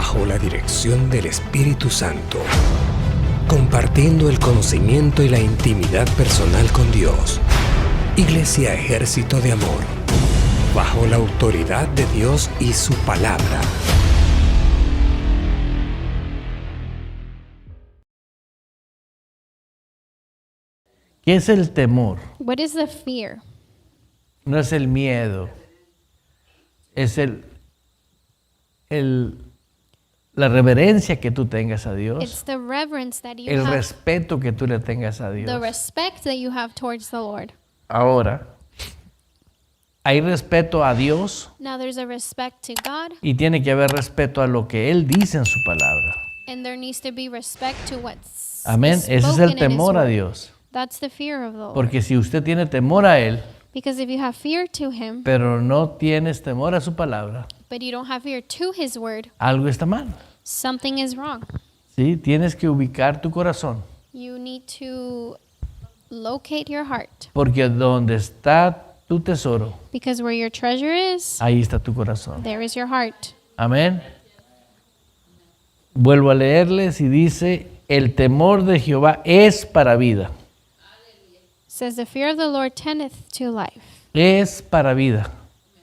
bajo la dirección del Espíritu Santo, compartiendo el conocimiento y la intimidad personal con Dios. Iglesia Ejército de Amor, bajo la autoridad de Dios y su palabra. ¿Qué es el temor? What is the fear? No es el miedo, es la reverencia que tú tengas a It's Dios, the reverence that you el have, respeto que tú le tengas a the Dios. respect that you have towards the Lord. Ahora, hay respeto a Dios Now there's a respect to God, y tiene que haber respeto a lo que Él dice en su palabra. and there needs to be respect to what's Amén. is Ese es spoken el in His temor a word. Dios. That's the fear of the Lord. Porque si usted tiene temor a Él, Because if you have fear to Him, pero no tienes temor a su palabra, but you don't have fear to His word, algo está mal. something is wrong. ¿Sí? Tienes que ubicar tu corazón. You need to locate your heart, Porque donde está tu tesoro, because where your treasure is, ahí está tu corazón. there is your heart. Amén. Vuelvo a leerles y dice, el temor de Jehová es para vida. It says the fear of the Lord tendeth to life. Es para vida.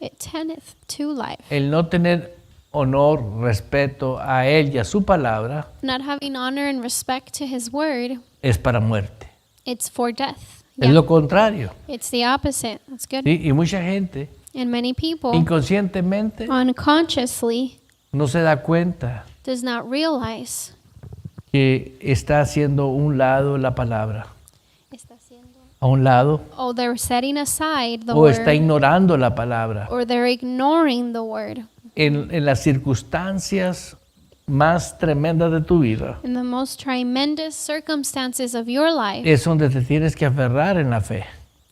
It tendeth to life. El no tener honor, respeto a Él y a su palabra Not having honor and respect to His word, es para muerte. it's for death. Es lo contrario. It's the opposite. That's good. ¿Sí? Y mucha gente And many people inconscientemente unconsciously no se da cuenta does not realize que está haciendo un lado la palabra, a un lado, oh, they're setting aside the o está word, ignorando la palabra. or they're ignoring the word. En las circunstancias más tremendas de tu vida In the most tremendous circumstances of your life, es donde te tienes que aferrar en la fe.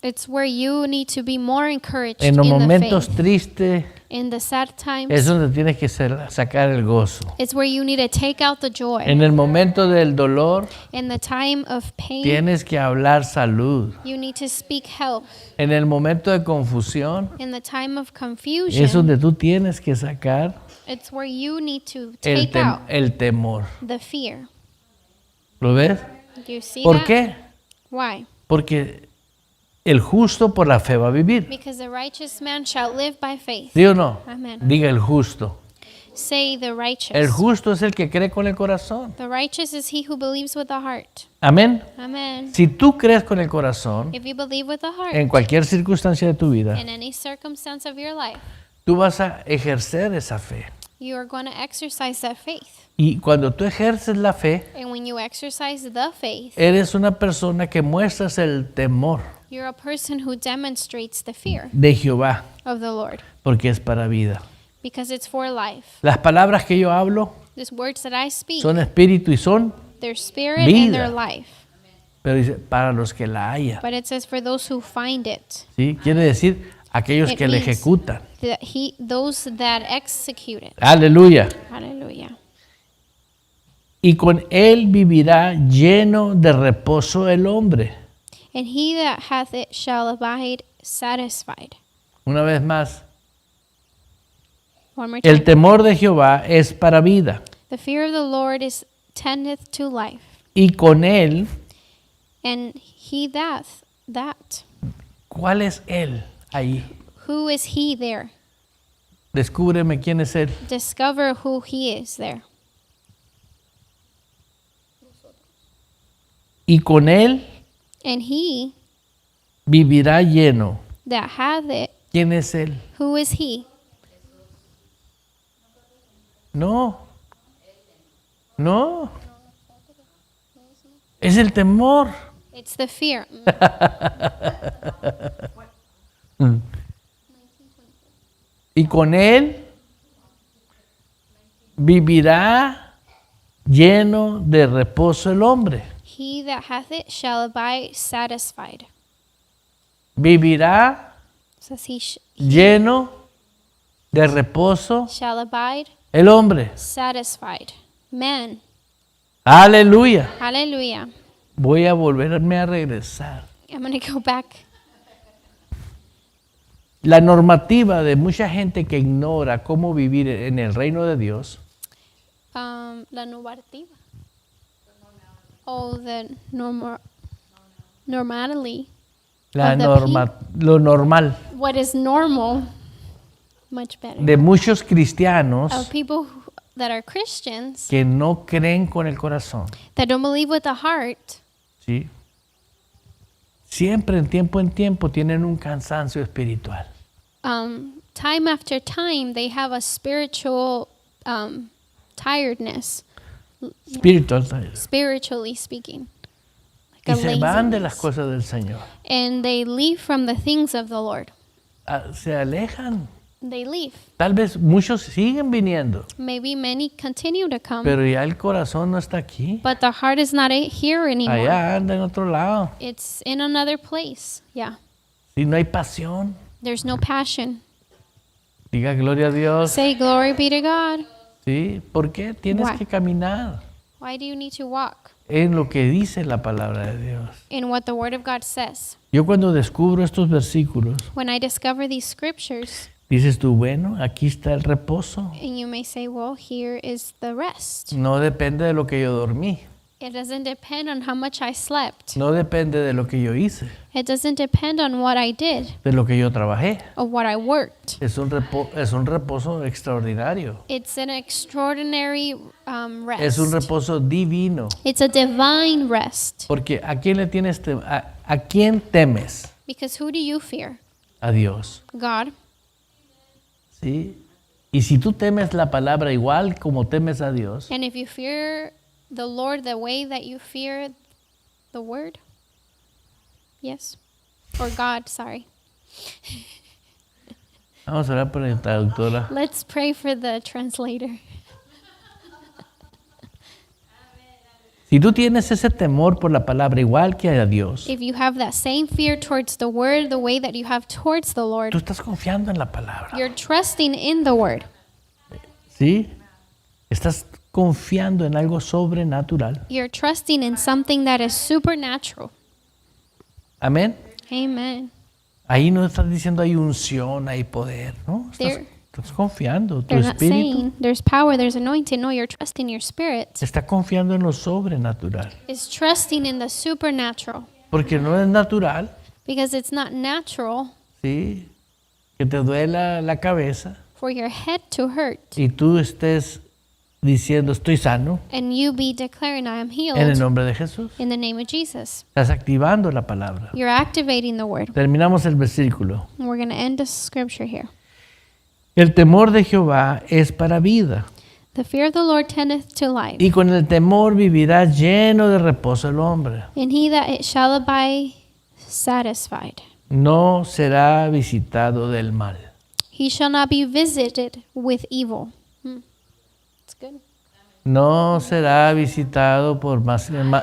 it's where you need to be more encouraged En los in the momentos faith. tristes In the sad times, es donde tienes que sacar el gozo. it's where you need to take out the joy. En el momento del dolor In the time of pain, tienes que hablar salud. you need to speak health. En el momento de confusión In the time of es confusion, donde tú tienes que sacar it's where you need to take out el temor. the fear. ¿Lo ves? Do you see ¿Por that? qué? Why? Porque el justo por la fe va a vivir. Because the righteous man shall live by faith. ¿Sí o no? Amen. Diga el justo. Say the righteous. El justo es el que cree con el corazón. The righteous is he who believes with the heart. Amén. Amen. Si tú crees con el corazón, If you believe with the heart, en cualquier circunstancia de tu vida, in any circumstance of your life, tú vas a ejercer esa fe. you are going to exercise that faith. Y cuando tú ejerces la fe, And when you exercise the faith, eres una persona que muestras el temor you're a person who demonstrates the fear de Jehová, of the Lord, porque es para vida. because it's for life. Las palabras que yo hablo These words that I speak, son espíritu y son, their spirit vida. and their life. pero dice, para los que la hayan. But it says for those who find it, ¿Sí? Quiere decir, aquellos It que la means- ejecutan. that those that execute it. Aleluya. Hallelujah. Y con él vivirá lleno de reposo el hombre. And he that hath it shall abide satisfied. Una vez más, One more time. el temor de Jehová es para vida. The fear of the Lord is tendeth to life. Y con él, And he that, ¿cuál es él ahí? who is he there? Descúbreme quién es él. Discover who he is there. Y con él And he vivirá lleno. that hath it, ¿Quién es él? who is he? No. No. Es el temor. It's the fear. Y con él vivirá lleno de reposo el hombre. He that hath it shall abide satisfied. Vivirá Says he lleno de reposo shall abide el hombre. satisfied. Man. Aleluya. Hallelujah. Voy a volverme a regresar. I'm going to go back. La normativa de mucha gente que ignora cómo vivir en el reino de Dios La normativa. Oh, the normality. Of the Lo normal What is normal. Much better. de muchos cristianos Of people that are Christians que no creen con el corazón. that don't believe with the heart. ¿Sí? Siempre en tiempo tienen un cansancio espiritual. Time after time, they have a spiritual tiredness, Espiritual. spiritually speaking. Y Like a se van de laziness. las cosas del Señor. And they leave from the things of the Lord. Se alejan. They leave. Tal vez muchos siguen viniendo, Maybe many continue to come, pero ya el corazón no está aquí. but the heart is not here anymore. Allá anda en otro lado. It's in another place. Yeah. Si no hay pasión, There's no passion. diga gloria a Dios. Say glory be to God. ¿Sí? ¿Por qué? Tienes Why? que caminar Why do you need to walk en lo que dice la palabra de Dios. in what the Word of God says? Yo cuando descubro estos versículos, When I discover these scriptures, dices tú, bueno, aquí está el reposo. and you may say, well, here is the rest. No depende de lo que yo dormí. It doesn't depend on how much I slept. No depende de lo que yo hice, It doesn't depend on what I did de lo que yo trabajé. or what I worked. Es un reposo extraordinario. It's an extraordinary rest. Es un reposo divino. It's a divine rest. Porque ¿a quién le tienes a quién temes? Because who do you fear? A Dios. God. ¿Sí? Y si tú temes la palabra igual como temes a Dios, And if you fear the Lord the way that you fear the Word, yes, or God, sorry. vamos a orar por la traductora. Let's pray for the translator. Si tú tienes ese temor por la palabra igual que a Dios, If you have that same fear towards the Word, the way that you have towards the tú Lord, estás confiando en la palabra. you're trusting in the Word. ¿Sí? Estás confiando en algo sobrenatural. You're trusting in something that is supernatural. Amén. Amen. Ahí no estás diciendo hay unción, hay poder, ¿no? Estás confiando. Tu They're not espíritu saying there's power, there's anointing. No, you're trusting your spirit. está confiando en lo sobrenatural. It's trusting in the supernatural. Porque no es natural, Because it's not natural ¿sí? Que te duela la cabeza for your head to hurt y tú estés diciendo estoy sano and you be declaring, I am en el healed nombre de Jesús. in the name of Jesus. Estás activando la palabra. You're activating the Word. Terminamos el versículo. And we're going to end the scripture here. El temor de Jehová es para vida, The fear of the Lord tendeth to life, y con el temor vivirá lleno de reposo el hombre. and he that it shall abide satisfied. No será visitado del mal. He shall not be visited with evil. It's good. No será visitado por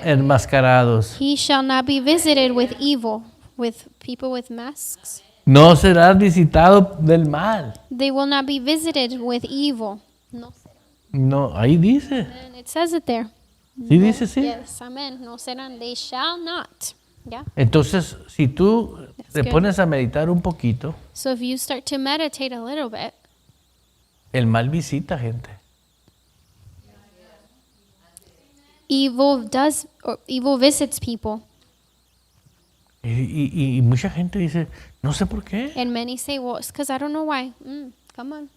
enmascarados. He shall not be visited with evil, with people with masks. No será visitado del mal. They will not be visited with evil. No. No, ahí dice. And it says it there. Sí dice, sí. Yes, amen. No serán. They shall not. Yeah. Entonces, si tú te good. pones a meditar un poquito, So if you start to meditate a little bit, el mal visita gente. evil visits people. Y mucha gente dice, no sé por qué. And many say, well, it's because I don't know why. Come on.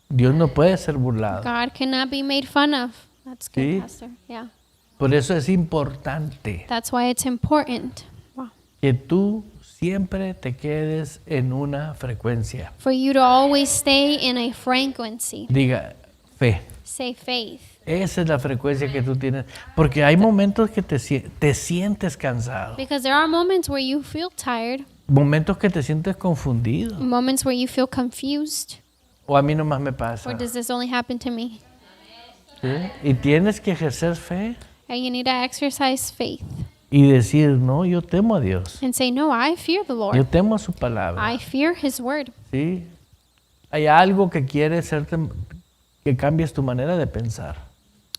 Dios no puede ser burlado. God cannot be made fun of. That's good, Sí. Pastor. Yeah. Por eso es importante That's why it's important. Wow. que tú siempre te quedes en una frecuencia. For you to always stay in a frequency. Diga, fe. Say faith. Esa es la frecuencia que tú tienes. Porque hay momentos que te sientes cansado. Because there are moments where you feel tired, Momentos que te sientes confundido. moments where you feel confused. O a mí nomás me pasa. Or does this only happen to me? ¿Sí? Y tienes que ejercer fe And you need to exercise faith y decir, no, yo temo a Dios. and say, no, I fear the Yo Lord. temo a su palabra. I fear His word. ¿Sí? Hay algo que quiere hacerte que cambies tu manera de pensar.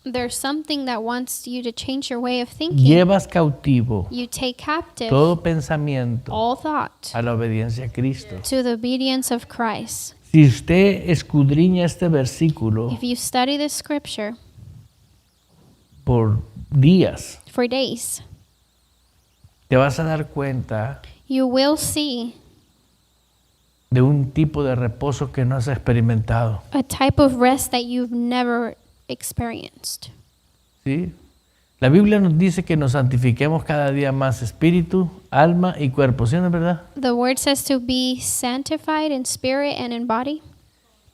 There's something that wants you to change your way of thinking. Llevas cautivo You take captive todo pensamiento all thought a la obediencia a Cristo. to the obedience of Christ. Si usted escudriña este versículo, If you study this scripture, por días, for days, te vas a dar cuenta you will see de un tipo de reposo que no has experimentado. a type of rest that you've never experienced. ¿Sí? La Biblia nos dice que nos santifiquemos cada día más espíritu, alma y cuerpo. ¿Sí, no es verdad? The word says to be sanctified in spirit and in body.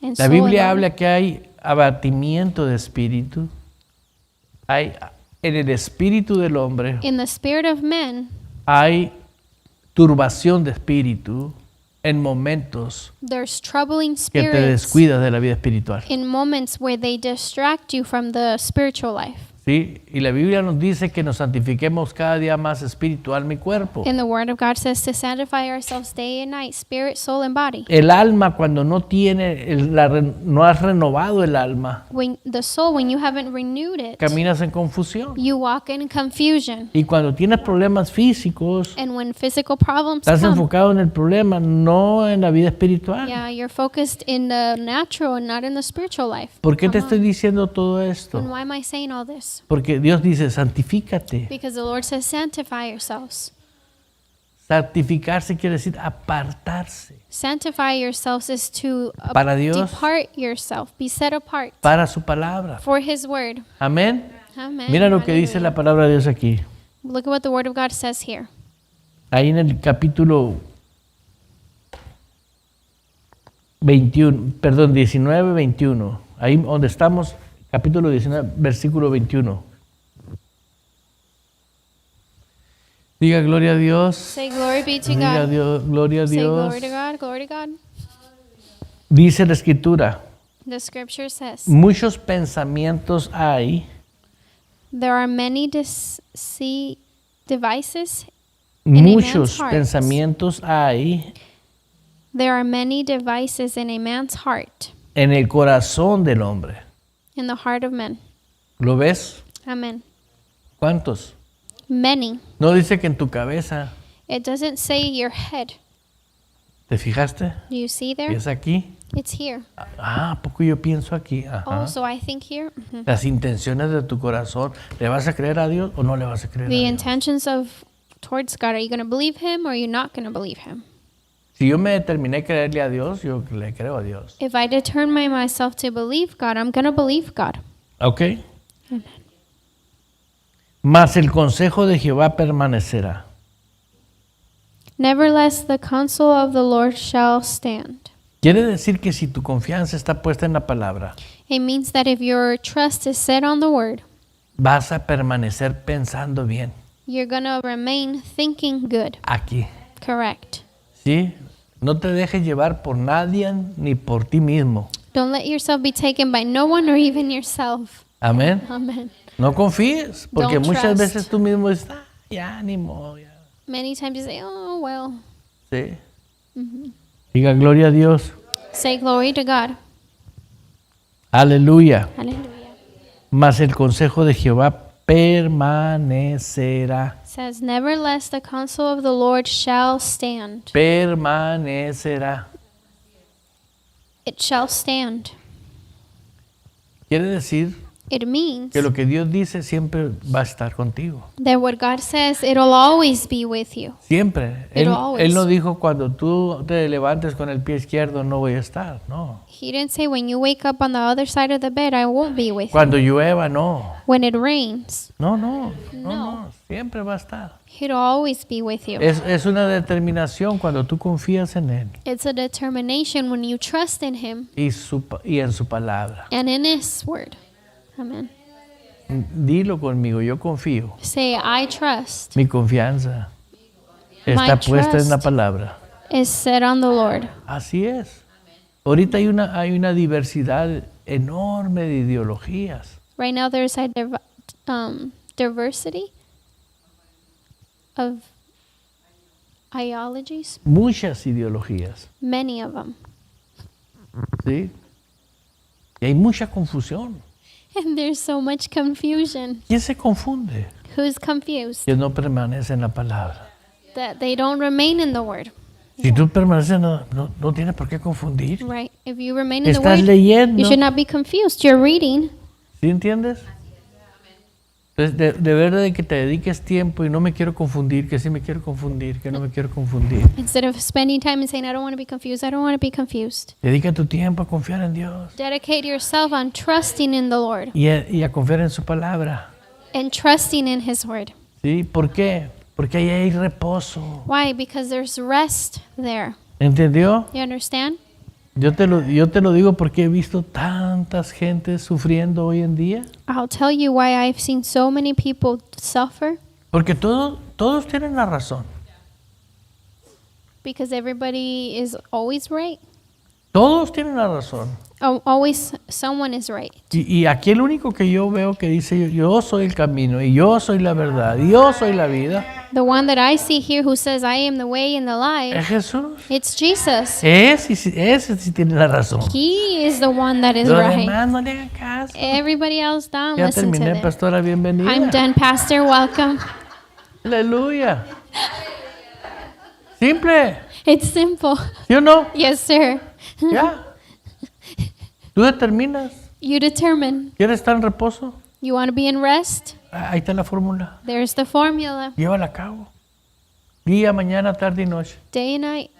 And La soul and Biblia body. habla que hay abatimiento de espíritu. Hay en el espíritu del hombre In the spirit of men, hay turbación de espíritu en momentos there's troubling que te spirits descuidas de la vida espiritual. in moments where they distract you from the spiritual life. ¿Sí? Y la Biblia nos dice que nos santifiquemos cada día más espíritu, alma y cuerpo. And the word of God says to sanctify ourselves day and night, spirit, soul, and body. El alma cuando no tiene, no has renovado el alma, When the soul, when you haven't renewed it, caminas en confusión. you walk in confusion. Y cuando tienes problemas físicos, And when physical problems estás come, enfocado en el problema, no en la vida espiritual. yeah, you're focused in the natural and not in the spiritual life. ¿Por qué te Come estoy on. diciendo todo And esto? why am I saying all this? Porque Dios dice, santifícate. Because the Lord says, sanctify yourselves. Santificarse quiere decir apartarse Sanctify yourselves is to para Dios, depart yourself, be set apart para su palabra. for His word. Amén. Amen. Mira lo que dice la palabra de Dios aquí. Look at what the word of God says here. Ahí en el capítulo 19, 21. Ahí donde estamos, capítulo 19, versículo 21. Diga gloria a Dios. Say glory be to Diga God. Dios, gloria a Say Dios. glory to God, glory to God. Dice la escritura, The scripture says, muchos pensamientos hay, there are many devices. a muchos man's heart. pensamientos hay There are many devices in a man's heart, en el corazón del hombre. in the heart of men. ¿Lo ves? Amen. ¿Cuántos? Many. No dice que en tu cabeza. It doesn't say your head. ¿Te fijaste? Do you see there? ¿Es aquí? It's here. Ah, ¿a poco yo pienso aquí? Ajá. Oh, so I think here. Mhm. Las intenciones de tu corazón. ¿Le vas a creer a Dios o no le vas a creer a The Dios? intentions of towards God. Are you going to believe Him or are you not going to believe Him? Si yo me determiné a creerle a Dios, yo le creo a Dios. If I determine myself to believe God, I'm going to believe God. ¿Ok? Mas el consejo de Jehová permanecerá. Nevertheless, the counsel of the Lord shall stand. Quiere decir que si tu confianza está puesta en la palabra, It means that if your trust is set on the word, vas a permanecer pensando bien you're going to remain thinking good. aquí. Correct. ¿Sí? No te dejes llevar por nadie ni por ti mismo. Don't let yourself be taken by no one or even yourself. Amén. Amen. No confíes, porque Don't muchas trust. veces tú mismo dices, "Ah, ya ni modo, ya". Many times you say, oh, well. ¿Sí? Diga gloria a Dios. Say glory to God. Aleluya. Hallelujah. Mas el consejo de Jehová permanecerá. It says, nevertheless, the counsel of the Lord shall stand. Permanecerá. It shall stand. Quiere decir It means que lo que Dios dice siempre va a estar contigo. that what God says, it'll always be with you. Siempre. Pero always. Él no dijo cuando tú te levantes con el pie izquierdo no voy a estar. No. He didn't say, when you wake up on the other side of the bed, I won't be with you. Cuando llueva, no. When it rains, No. No. Siempre va a estar. it'll always be with you. Es una determinación cuando tú confías en Él It's a determination when you trust in Him y en su palabra. and in His word. Amen. Dilo conmigo, yo confío. Say, I trust Mi confianza está My puesta en la trust. palabra. is set on the Lord. Así es. Ahorita hay una diversidad enorme de ideologías. Right now, there's a diversity of ideologies, Muchas ideologías. many of them. ¿Sí? Y hay mucha confusión. And there's so much confusion. ¿Quién se confunde? Who's confused? Que no permanece en la palabra. That they don't remain in the word. Si tú permaneces, no tienes por qué confundir. Right? If you remain in the Estás word, leyendo. you should not be confused. You're reading. ¿Sí entiendes? Entonces, de verdad de que te dediques tiempo y no me quiero confundir, que sí me quiero confundir, que no me quiero confundir. Instead of spending time and saying, I don't want to be confused, I don't want to be confused. Dedica tu tiempo a confiar en Dios Dedicate yourself on trusting in the Lord y a confiar en su palabra. and trusting in His word. ¿Sí? ¿Por qué? Porque ahí hay reposo. Why? Because there's rest there. ¿Entendió? You understand? Yo te lo digo porque he visto tantas gentes sufriendo hoy en día. I'll tell you why I've seen so many people suffer. Porque todos tienen la razón. Because everybody is always right. Todos tienen la razón. Always someone is right. Y aquí el único que yo veo que dice yo soy el camino y yo soy la verdad y yo soy la vida The one that I see here who says, I am the way and the es life, Jesús. it's Jesus. Ese sí tiene la razón. He is the one that is Los right. demás no le hagan caso. Everybody else don't Ya listen to terminé, them. pastora, bienvenida. I'm done, Pastor. Welcome. Aleluya. Simple. It's simple. ¿Sí o no? Yes, sir. Ya. Tú determinas. You determine. ¿Quieres estar en reposo? You want to be in rest? Ahí está la fórmula. There's the formula. Llévala a cabo. Día, mañana, tarde y noche. Day and night.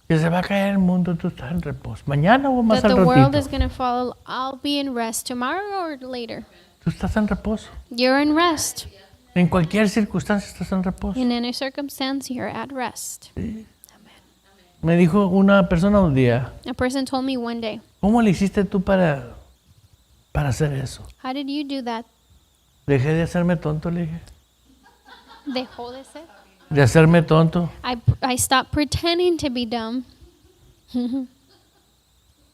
Que se va a caer el mundo, tú estás en reposo. Mañana o más That al the world ratito. is going to fall. I'll be in rest tomorrow or later. Tú estás en reposo. You're in rest. En cualquier circunstancia estás en reposo. In any circumstance, you're at rest. Me dijo una persona un día, A person told me one day, ¿cómo le hiciste tú para hacer eso? how did you do that? Dejé de hacerme tonto, le dije. Dejó de ser. De hacerme tonto. I stopped pretending to be dumb.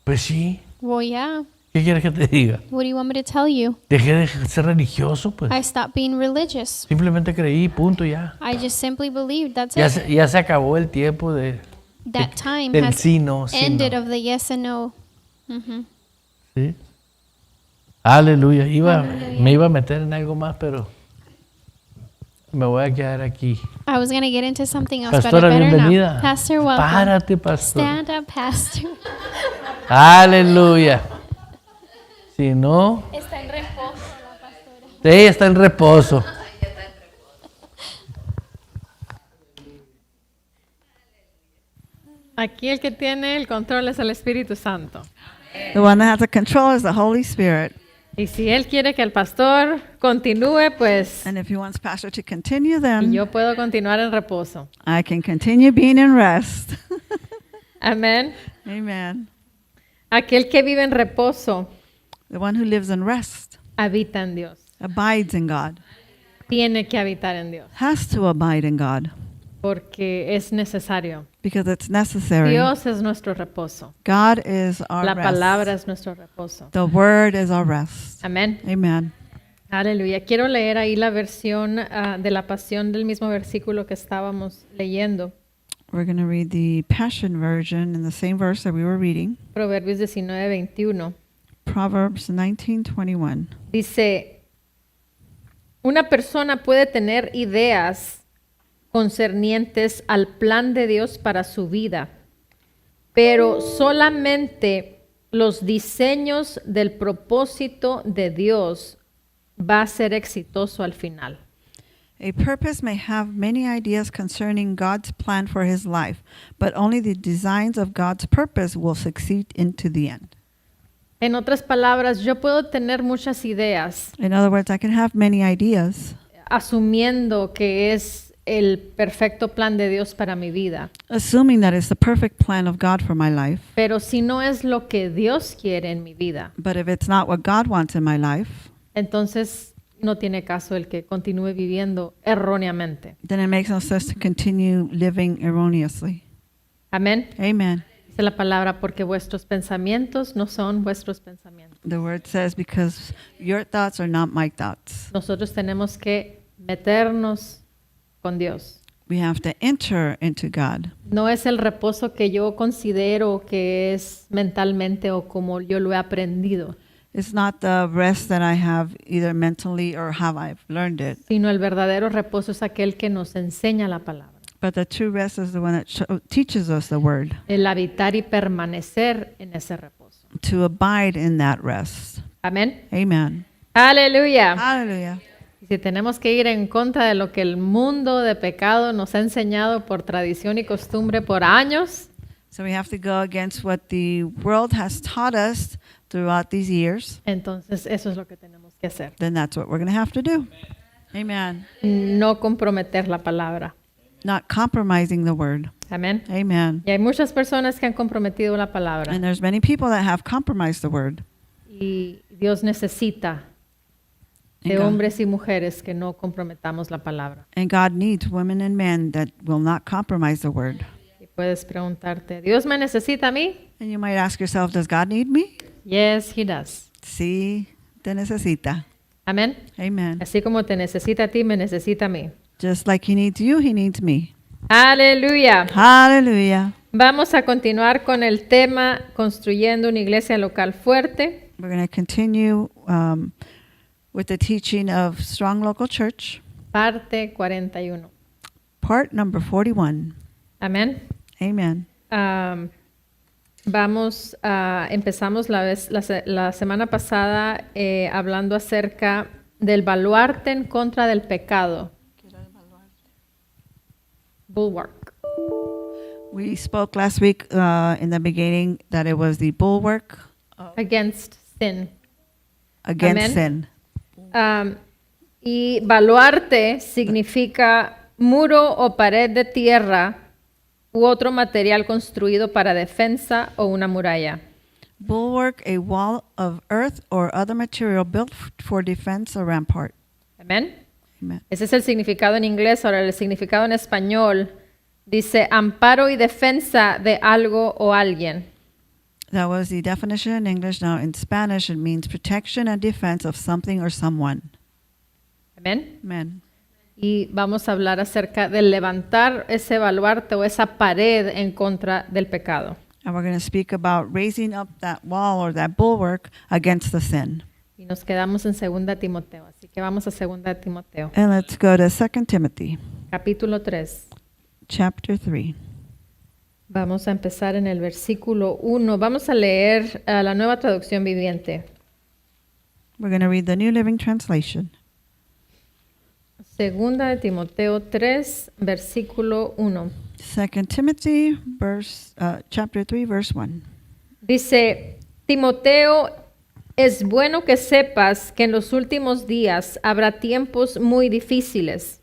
Pues sí. Well, yeah. ¿Qué quieres que te diga? What do you want me to tell you? Dejé de ser religioso, pues. I stopped being religious. Simplemente creí, punto, ya. I just simply believed. That's Ya it. ya se acabó el tiempo That time del has sí, no, sí, ended no. of the yes and no. Mhm. ¿Sí? Aleluya. Me iba a meter en algo más, pero me voy a quedar aquí. I was going to get into something else, Pastora, but I better bienvenida. not. Pastor, welcome. Párate, pastor. Stand up, Pastor. Aleluya. Si no, Está en reposo la pastora. ella está en reposo. Aquí el que tiene el control es el Espíritu Santo. The one that has the control is the Holy Spirit. Y si él quiere que el pastor continúe, pues And if he wants Pastor to continue, y then yo puedo continuar en reposo. I can continue being in rest. Amén. Amen. Aquel que vive en reposo The one who lives in rest habita en Dios. abides in God, Tiene que habitar en Dios has to abide in God porque es necesario. because it's necessary. Dios es nuestro reposo. God is our La palabra rest. es nuestro reposo. The word is our rest. Amén. Amen. Aleluya. Quiero leer ahí la versión de la pasión del mismo versículo que estábamos leyendo. We're going to read the Passion Version in the same verse that we were reading. Proverbios 19:21. Proverbs 19:21. Dice, una persona puede tener ideas concernientes al plan de Dios para su vida, pero solamente los diseños del propósito de Dios va a ser exitoso al final. A purpose may have many ideas concerning God's plan for his life, but only the designs of God's purpose will succeed into the end. En otras palabras, yo puedo tener muchas ideas In other words, I can have many ideas, asumiendo que es el perfecto plan de Dios para mi vida, assuming that it's the perfect plan of God for my life. pero si no es lo que Dios quiere en mi vida, But if it's not what God wants in my life, entonces no tiene caso el que continúe viviendo erróneamente. then it makes no sense to continue living erroneously. Amén. Amen. Dice la palabra, porque vuestros pensamientos no son vuestros pensamientos. The word says, because your thoughts are not my thoughts. Nosotros tenemos que meternos con Dios. We have to enter into God. No es el reposo que yo considero que es mentalmente o como yo lo he aprendido, It's not the rest that I have either mentally or how I've learned it. sino el verdadero reposo es aquel que nos enseña la palabra. But the true rest is the one that teaches us the word, El habitar y permanecer en ese reposo. to abide in that rest. Amén. Amen. Aleluya. Hallelujah. Si tenemos que ir en contra de lo que el mundo de pecado nos ha enseñado por tradición y costumbre por años, So we have to go against what the world has taught us throughout these years. entonces eso es lo que tenemos que hacer. Then that's what we're going to have to do. Amen. No comprometer la palabra. Not compromising the word. Amén. Amen. Y hay muchas personas que han comprometido la palabra. And there's many people that have compromised the word. Y Dios necesita de And God, hombres y mujeres que no comprometamos la palabra. and God needs women and men that will not compromise the word. Y puedes preguntarte, ¿Dios me necesita a mí? And you might ask yourself, does God need me? Yes, He does. Sí, te necesita. Amén. Amen. Así como te necesita a ti, me necesita a mí. Just like he needs you, he needs me. Aleluya. Hallelujah. Vamos a continuar con el tema construyendo una iglesia local fuerte. We're going to continue with the teaching of Strong Local Church, Parte 41. part number 41. Amén. Amen. Empezamos la semana pasada hablando acerca del baluarte en contra del pecado. Bulwark. We spoke last week in the beginning that it was the bulwark Against sin. against Amen. sin. Y baluarte significa muro o pared de tierra u otro material construido para defensa o una muralla. Bulwark, a wall of earth or other material built for defense or rampart. Amén. Amen. Ese es el significado en inglés. Ahora el significado en español dice amparo y defensa de algo o alguien. That was the definition in English. Now in Spanish, it means protection and defense of something or someone. Amén. Amen. Y vamos a hablar acerca de levantar ese baluarte o esa pared en contra del pecado. And we're going to speak about raising up that wall or that bulwark against the sin. Y nos quedamos en 2 Timoteo. Así que vamos a 2 Timoteo, And let's go to 2 Timothy, capítulo 3. chapter 3. Vamos a empezar en el versículo 1. Vamos a leer la Nueva Traducción Viviente. We're going to read the New Living Translation. 2 de Timoteo 3, versículo 1. 2 Timothy, chapter 3, verse 1. Dice, Timoteo, es bueno que sepas que en los últimos días habrá tiempos muy difíciles.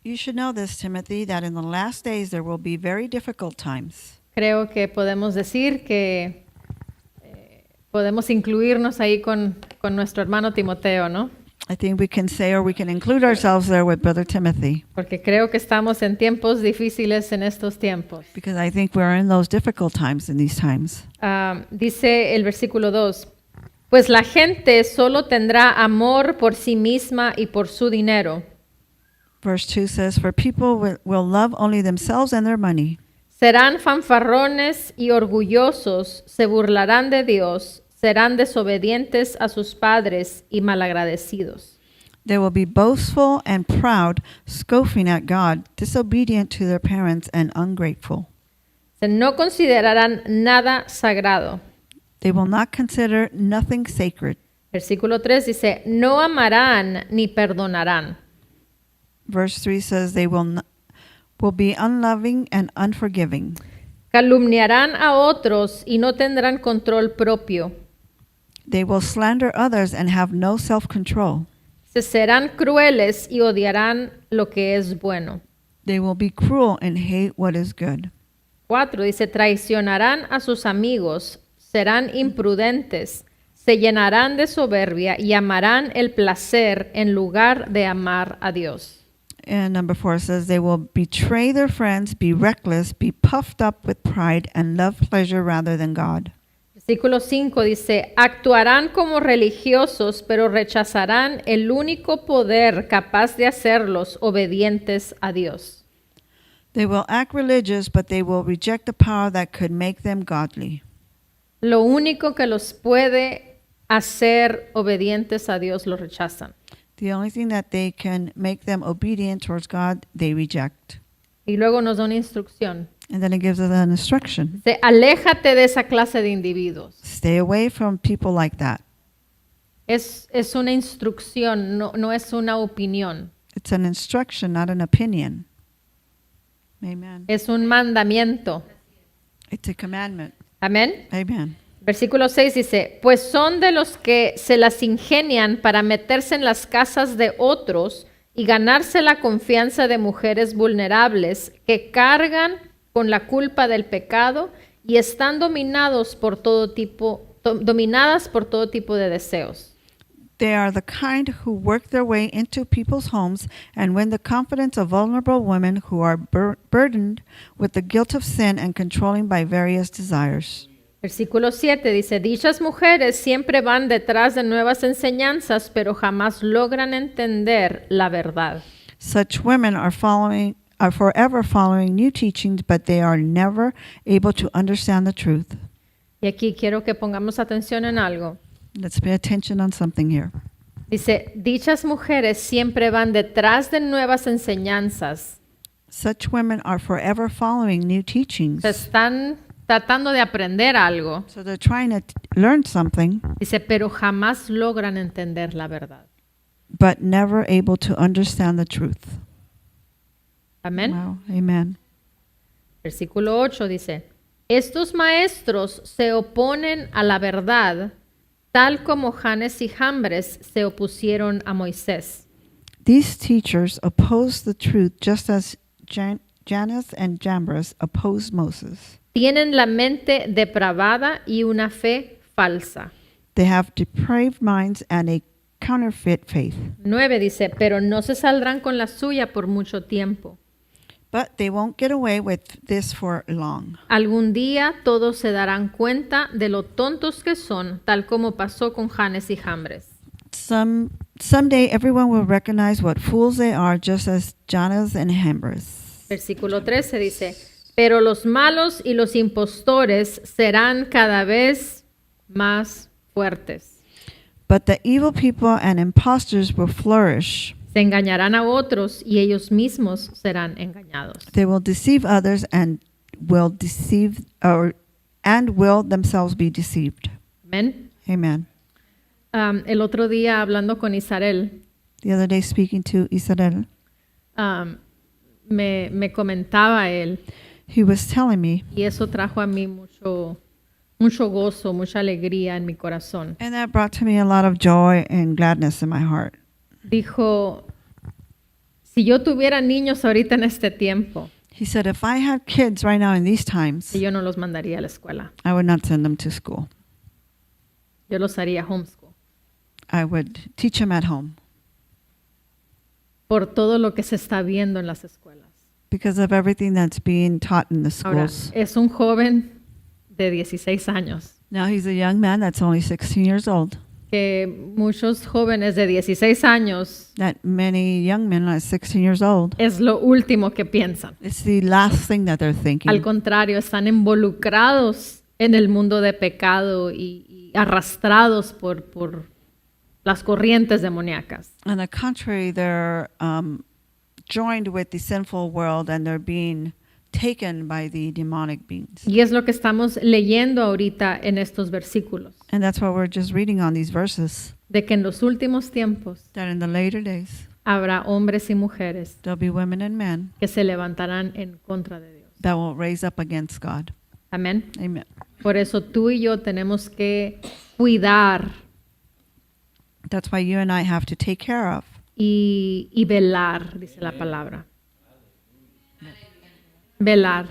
You should know this, Timothy, that in the last days there will be very difficult times. Creo que podemos decir que podemos incluirnos ahí con nuestro hermano Timoteo, ¿no? I think we can say or we can include ourselves there with Brother Timothy, Porque creo que estamos en tiempos difíciles en estos tiempos. because I think we're in those difficult times in these times. Dice el versículo 2, pues la gente solo tendrá amor por sí misma y por su dinero. Verse 2 says, for people will love only themselves and their money. Serán fanfarrones y orgullosos, se burlarán de Dios, serán desobedientes a sus padres y malagradecidos. They will be boastful and proud, scoffing at God, disobedient to their parents and ungrateful. No considerarán nada sagrado. They will not consider nothing sacred. Versículo 3 dice, no amarán ni perdonarán. Verse 3 says they will be unloving and unforgiving. Calumniarán a otros y no tendrán control propio. They will slander others and have no self-control. Se serán crueles y odiarán lo que es bueno. They will be cruel and hate what is good. 4 dice, traicionarán a sus amigos, serán imprudentes, se llenarán de soberbia y amarán el placer en lugar de amar a Dios. And number 4 says they will betray their friends, be reckless, be puffed up with pride, and love pleasure rather than God. Versículo 5 dice, actuarán como religiosos, pero rechazarán el único poder capaz de hacerlos obedientes a Dios. They will act religious, but they will reject the power that could make them godly. Lo único que los puede hacer obedientes a Dios lo rechazan. The only thing that they can make them obedient towards God, they reject. Y luego nos da una instrucción. And then it gives us an instruction. Dice, aléjate de esa clase de individuos. Stay away from people like that. Es una instrucción, no es una opinión. It's an instruction, not an opinion. Amen. Es un mandamiento. It's a commandment. Amén. Amen. Versículo 6 dice, pues son de los que se las ingenian para meterse en las casas de otros y ganarse la confianza de mujeres vulnerables que cargan con la culpa del pecado y están dominadas por todo tipo de deseos. They are the kind who work their way into people's homes and win the confidence of vulnerable women who are burdened with the guilt of sin and controlling by various desires. Versículo 7 dice, dichas mujeres siempre van detrás de nuevas enseñanzas, pero jamás logran entender la verdad. Such women are forever following new teachings, but they are never able to understand the truth. Y aquí quiero que pongamos atención en algo. Let's pay attention on something here. Dice, dichas mujeres siempre van detrás de nuevas enseñanzas. Such women are forever following new teachings. Se están tratando de aprender algo. So they're trying to learn something, Dice, pero jamás logran entender la verdad. but never able to understand the truth. Amén. Wow. Amen. Versículo 8 dice, estos maestros se oponen a la verdad, tal como Janes y Jambres se opusieron a Moisés. These teachers oppose the truth just as Jannes and Jambres opposed Moses. Tienen la mente depravada y una fe falsa. They have depraved minds and a counterfeit faith. 9 dice, pero no se saldrán con la suya por mucho tiempo. But they won't get away with this for long. Algún día todos se darán cuenta de lo tontos que son, tal como pasó con Janes y Jambres. Someday everyone will recognize what fools they are, just as Jannes and Jambres. Versículo 13 dice, pero los malos y los impostores serán cada vez más fuertes. But the evil people and impostors will flourish. Se engañarán a otros y ellos mismos serán engañados. They will deceive others and will themselves be deceived. Amén. Amen. El otro día hablando con Isabel, The other day speaking to Isabel, me comentaba él, he was telling me, y eso trajo a mí mucho gozo, mucha alegría en mi corazón. and that brought to me a lot of joy and gladness in my heart. Dijo, si yo tuviera niños ahorita en este tiempo, He said, if I had kids right now in these times, yo no los mandaría a la escuela. I would not send them to school. Yo los haría homeschool. I would teach them at home Por todo lo que se está viendo en las escuelas. because of everything that's being taught in the Ahora, schools. es un joven de 16 años. Now he's a young man that's only 16 years old. Que muchos jóvenes de 16 años That many young men at 16 years old, es lo último que piensan. it's the last thing that they're thinking. Al contrario, están involucrados en el mundo de pecado y arrastrados por las corrientes demoníacas. On the contrary, they're joined with the sinful world and they're being taken by the demonic beings. Y es lo que estamos leyendo ahorita en estos versículos, And that's what we're just reading on these verses, de que en los últimos tiempos that in the later days, habrá hombres y mujeres there'll be women and men que se levantarán en contra de Dios. that will raise up against God. Amén. Amen. Por eso tú y yo tenemos que cuidar That's why you and I have to take care of y velar, dice la palabra. Velar.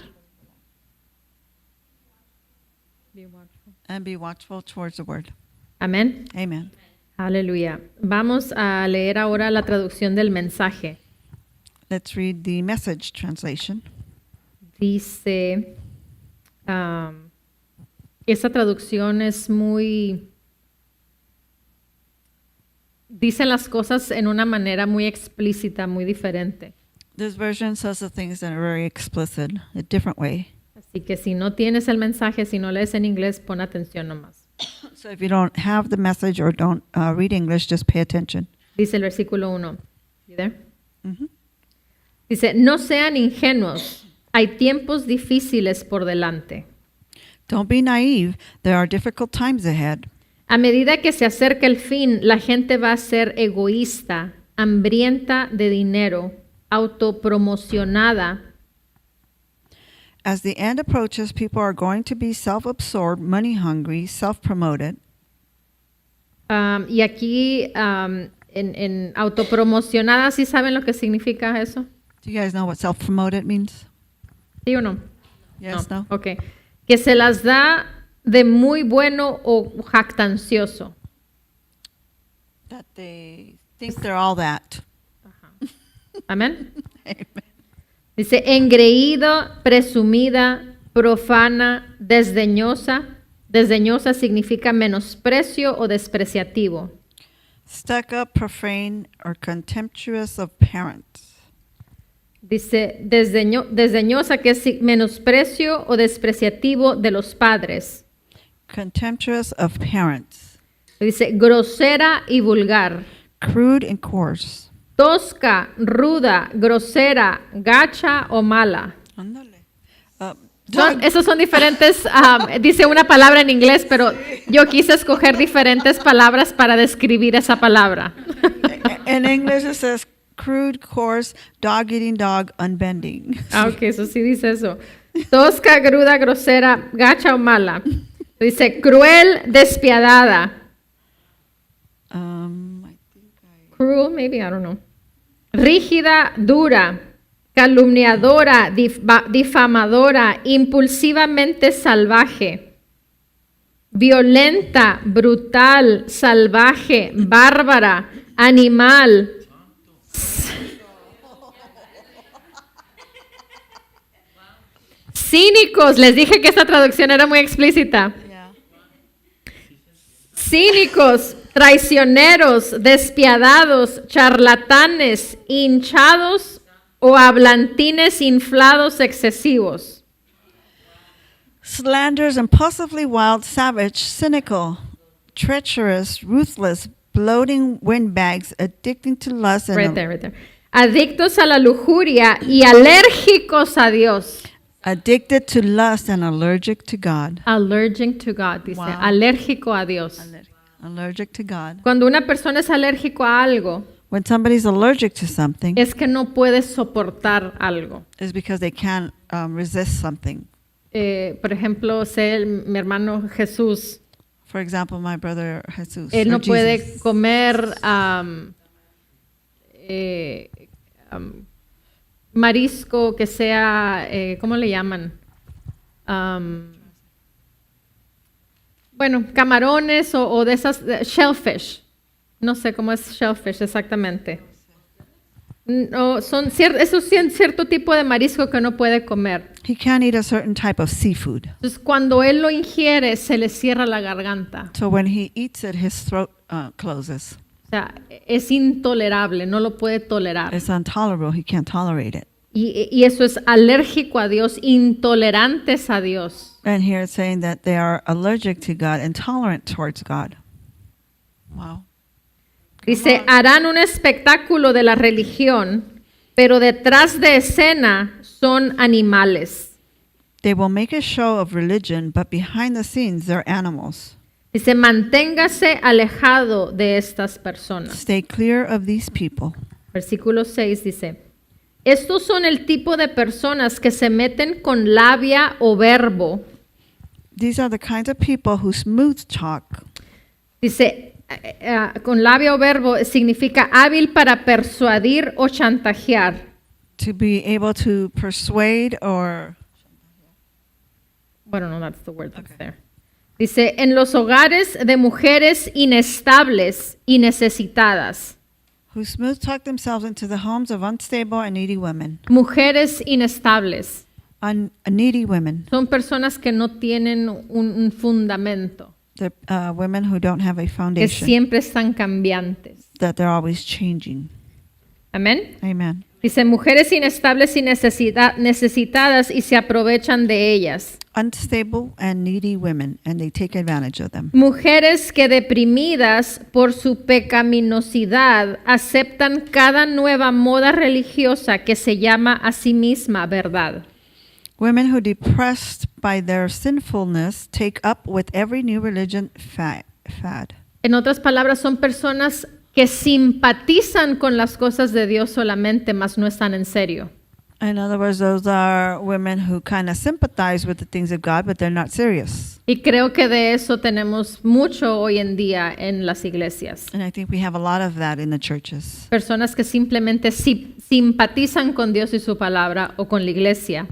and be watchful towards the word. Amén. Amen. Aleluya. Vamos a leer ahora la traducción del mensaje. Let's read the Message translation. Dice, esta traducción es dicen las cosas en una manera muy explícita, muy diferente. This version says the things that are very explicit, a different way. Así que si no tienes el mensaje, si no lees en inglés, pon atención nomás. So if you don't have the message or don't read English, just pay attention. Dice el versículo 1. You there? Mhm. Dice, no sean ingenuos, hay tiempos difíciles por delante. Don't be naive. There are difficult times ahead. A medida que se acerca el fin, la gente va a ser egoísta, hambrienta de dinero, autopromocionada, As the end approaches, people are going to be self-absorbed, money-hungry, self-promoted. y aquí en autopromocionada, ¿sí saben lo que significa eso? Do you guys know what self-promoted means? ¿Sí o no? Yes, no? Ok. Que se las da de muy bueno o jactancioso. That they think they're all that. Amén. Dice, engreído, presumida, profana, desdeñosa. Desdeñosa significa menosprecio o despreciativo. Stuck up, profane, or contemptuous of parents. Dice, desdeñosa, que es menosprecio o despreciativo de los padres. Contemptuous of parents. Dice, grosera y vulgar. Crude and coarse. Tosca, ruda, grosera, gacha o mala. Ándale. Esos son diferentes, dice una palabra en inglés, pero yo quise escoger diferentes palabras para describir esa palabra. In English it says crude, coarse, dog-eating dog, unbending. Ok, eso sí dice eso. Tosca, ruda, grosera, gacha o mala. Dice cruel, despiadada. I think Cruel, maybe, I don't know. Rígida, dura, calumniadora, difamadora, impulsivamente salvaje, violenta, brutal, salvaje, bárbara, animal. Cínicos, les dije que esta traducción era muy explícita. Cínicos, traicioneros, despiadados, charlatanes, hinchados o hablantines inflados excesivos. Slanderers, impulsively wild, savage, cynical, treacherous, ruthless, bloating windbags, addicting to lust and Right there. Adictos a la lujuria y alérgicos a Dios. addicted to lust and allergic to God. Allergic to God, dice. Wow. Alérgico a Dios. Allergic to God. Cuando una persona es alérgico a algo, When somebody's allergic to something, es que no puede soportar algo. it's because they can't resist something. Por ejemplo, mi hermano Jesús, For example, my brother Jesus. él or no puede Jesus. comer marisco que sea, ¿cómo le llaman? Bueno, camarones o de esas, shellfish. No sé cómo es shellfish exactamente. No, eso es cierto tipo de marisco que no puede comer. He can't eat a certain type of seafood. Entonces, cuando él lo ingiere, se le cierra la garganta. So when he eats it, his throat closes. O sea, es intolerable, no lo puede tolerar. It's intolerable. He can't tolerate it. Y eso es alérgico a Dios, intolerantes a Dios. And here it's saying that they are allergic to God, intolerant towards God. Wow. Dice, harán un espectáculo de la religión, pero detrás de escena son animales. They will make a show of religion, but behind the scenes, they're animals. Dice, manténgase alejado de estas personas. Stay clear of these people. Versículo 6 dice, estos son el tipo de personas que se meten con labia o verbo. These are the kinds of people who smooth talk. Dice, con labia o verbo significa hábil para persuadir o chantajear. To be able to persuade or... Bueno, no, that's the word that's there. Dice, en los hogares de mujeres inestables y necesitadas. who smooth talk themselves into the homes of unstable and needy women. Mujeres inestables. Needy women. Son personas que no tienen un fundamento. The women who don't have a Que foundation. siempre están cambiantes. That they're always changing. Amén. Amen. Dice, mujeres inestables y necesitadas y se aprovechan de ellas. Unstable and needy women, and they take advantage of them. Mujeres que deprimidas por su pecaminosidad aceptan cada nueva moda religiosa que se llama a sí misma verdad. Women who, depressed by their sinfulness, take up with every new religion fad. En otras palabras, son personas que simpatizan con las cosas de Dios solamente, mas no están en serio. In other words, those are women who kind of sympathize with the things of God, but they're not serious. Y creo que de eso tenemos mucho hoy en día en las iglesias. And I think we have a lot of that in the churches. Personas que simplemente simpatizan con Dios y su palabra o con la iglesia,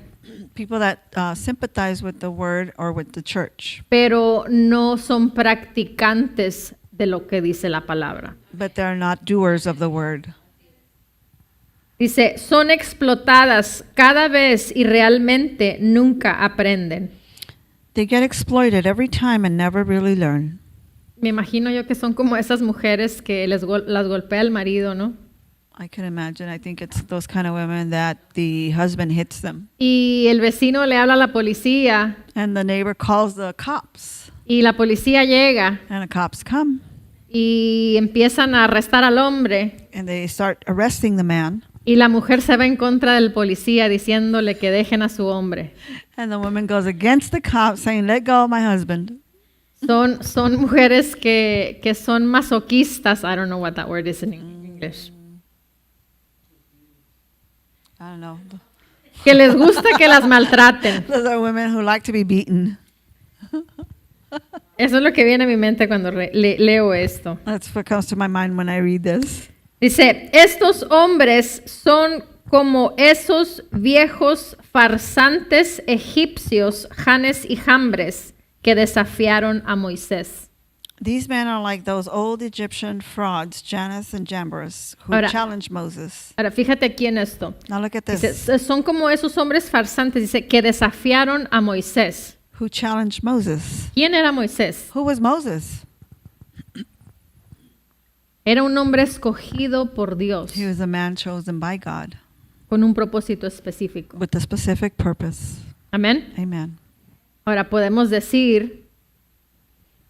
People that sympathize with the word or with the church, pero no son practicantes de lo que dice la palabra. but they're not doers of the word. Dice, son explotadas cada vez y realmente nunca aprenden. They get exploited every time and never really learn. Me imagino yo que son como esas mujeres que las golpea el marido, ¿no? I can imagine. I think it's those kind of women that the husband hits them. Y el vecino le habla a la policía And the neighbor calls the cops. y la policía llega And the cops come. y empiezan a arrestar al hombre. And they start arresting the man. Y la mujer se va en contra del policía diciéndole que dejen a su hombre. And the woman goes against the cops saying, let go of my husband. Son mujeres que son masoquistas. I don't know what that word is in English. I don't know. Que les gusta que las maltraten. Those are women who like to be beaten. Eso es lo que viene a mi mente cuando leo esto. That's what comes to my mind when I read this. Dice, estos hombres son como esos viejos farsantes egipcios, Janes y Jambres, que desafiaron a Moisés. These men are like those old Egyptian frauds, Jannes and Jambres, who Ahora- challenged Moses. Ahora, fíjate aquí en esto. Now look at Dice, this. son como esos hombres farsantes, dice, que desafiaron a Moisés. Who challenged Moses? ¿Quién era Moisés? Who was Moses? Era un hombre escogido por Dios He was a man chosen by God con un propósito específico. with a specific purpose. Amén. Amen. Ahora podemos decir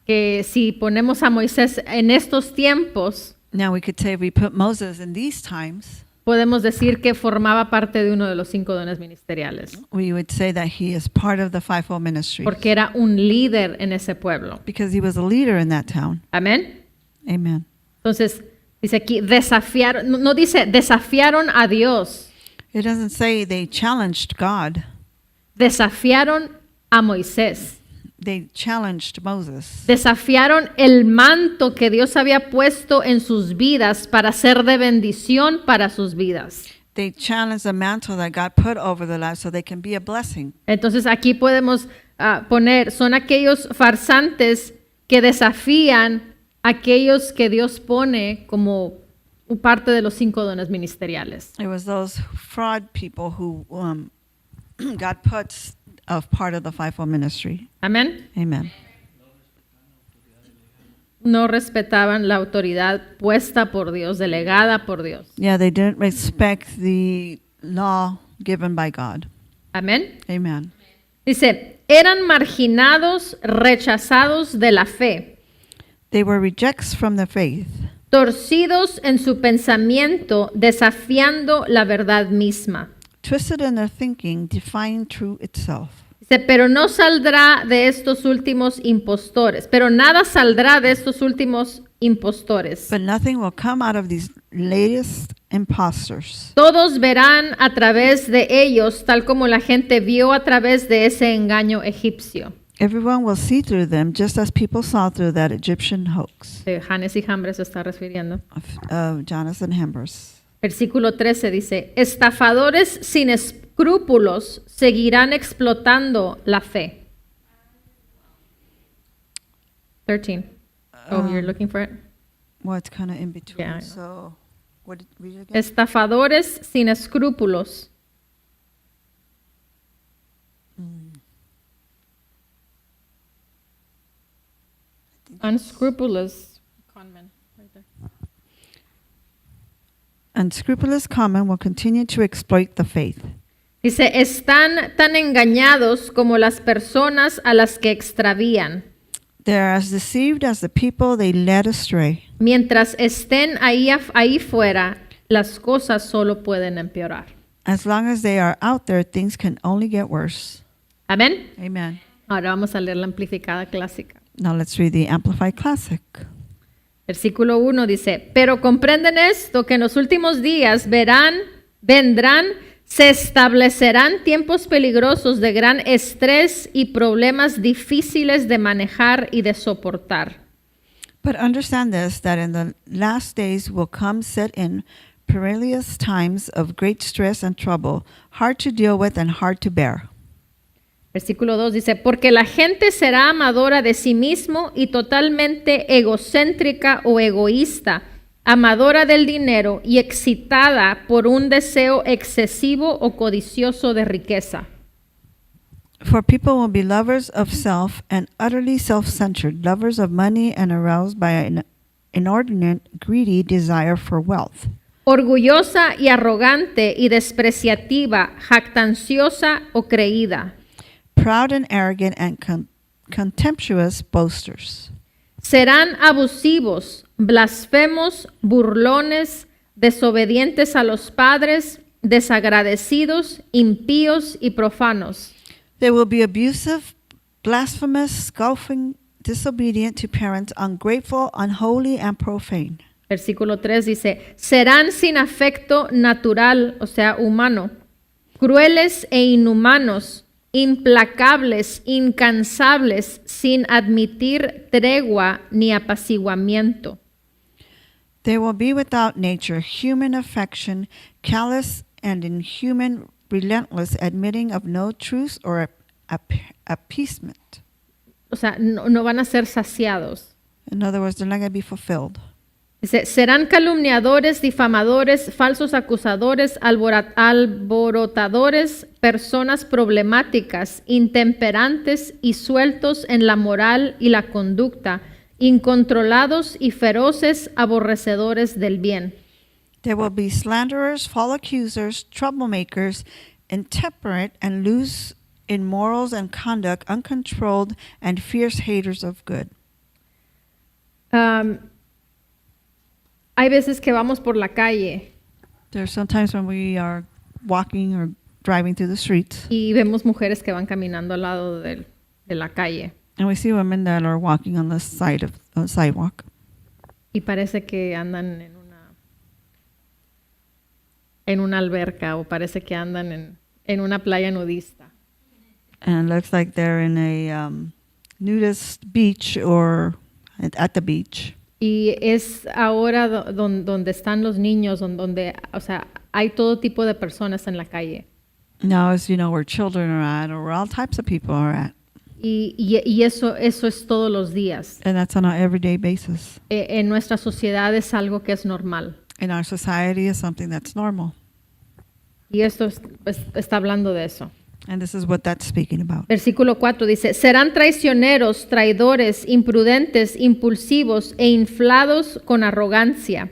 que si ponemos a Moisés en estos tiempos, Now we could say if we put Moses in these times, podemos decir que formaba parte de uno de los 5 dones ministeriales, we would say that he is part of the fivefold ministry porque era un líder en ese pueblo. because he was a leader in that town. Amén. Amen. Entonces, dice aquí, desafiaron, no dice desafiaron a Dios, It doesn't say they challenged God. desafiaron a Moisés. They challenged Moses. Desafiaron el manto que Dios había puesto en sus vidas para ser de bendición para sus vidas. They challenged the mantle that God put over their lives so they can be a blessing. Entonces aquí podemos poner, son aquellos farsantes que desafían a aquellos que Dios pone como parte de los 5 dones ministeriales. It was those fraud people who God puts of part of the fivefold ministry. Amén. Amen. No respetaban la autoridad puesta por Dios, delegada por Dios. Yeah, they didn't respect the law given by God. Amén. Amen. Dice, eran marginados, rechazados de la fe, They were rejects from the faith, torcidos en su pensamiento, desafiando la verdad misma. twisted in their thinking, defying truth itself. Dice, pero no saldrá de estos últimos impostores, pero nada saldrá de estos últimos impostores. But nothing will come out of these latest impostors. Todos verán a través de ellos, tal como la gente vio a través de ese engaño egipcio. Everyone will see through them just as people saw through that Egyptian hoax Janes y Jambres se está refiriendo. of Jannes and Jambres. Versículo 13 dice, estafadores sin escrúpulos seguirán explotando la fe. 13. Oh, you're looking for it? Well, it's kind of in between. Yeah, I know. So, what did we read again? Estafadores sin escrúpulos. Unscrupulous. Conman, right there. Unscrupulous common will continue to exploit the faith. Dice, están tan engañados como las personas a las que extravían. They are as deceived as the people they led astray. Mientras estén ahí fuera, las cosas solo pueden empeorar. As long as they are out there, things can only get worse. Amén. Amen. Ahora vamos a leer la amplificada clásica. Now let's read the Amplified Classic. Versículo 1 dice, pero comprenden esto, que en los últimos días vendrán, se establecerán tiempos peligrosos de gran estrés y problemas difíciles de manejar y de soportar. But understand this, that in the last days will come set in perilous times of great stress and trouble, hard to deal with and hard to bear. Versículo 2 dice, porque la gente será amadora de sí mismo y totalmente egocéntrica o egoísta, amadora del dinero y excitada por un deseo excesivo o codicioso de riqueza. For people will be lovers of self and utterly self-centered, lovers of money and aroused by an inordinate, greedy desire for wealth. Orgullosa y arrogante y despreciativa, jactanciosa o creída. Proud and arrogant and contemptuous boasters. Serán abusivos, blasfemos, burlones, desobedientes a los padres, desagradecidos, impíos y profanos. They will be abusive, blasphemous, scoffing, disobedient to parents, ungrateful, unholy, and profane. Versículo 3 dice, serán sin afecto natural, o sea, humano, crueles e inhumanos, implacables, incansables, sin admitir tregua ni apaciguamiento. They will be without nature, human affection, callous and inhuman, relentless, admitting of no truth or appeasement. O sea, no van a ser saciados. In other words, they're not going to be fulfilled. Dice, serán calumniadores, difamadores, falsos acusadores, alborotadores, personas problemáticas, intemperantes y sueltos en la moral y la conducta, incontrolados y feroces, aborrecedores del bien. There will be slanderers, false accusers, troublemakers, intemperate and loose in morals and conduct, uncontrolled and fierce haters of good. Hay veces que vamos por la calle There are sometimes when we are walking or driving through the streets y vemos mujeres que van caminando al lado de la calle and we see women that are walking on the side of the sidewalk. y parece que andan en una alberca o parece que andan en una playa nudista. And it looks like they're in a nudist beach or at the beach. Y es ahora donde están los niños, donde, o sea, hay todo tipo de personas en la calle. Now, as you know, where children are at, or where all types of people are at. Y eso es todos los días. And that's on an everyday basis. En nuestra sociedad es algo que es normal. In our society is something that's normal. Y esto está hablando de eso. And this is what that's speaking about. Versículo 4 dice, serán traicioneros, traidores, imprudentes, impulsivos e inflados con arrogancia.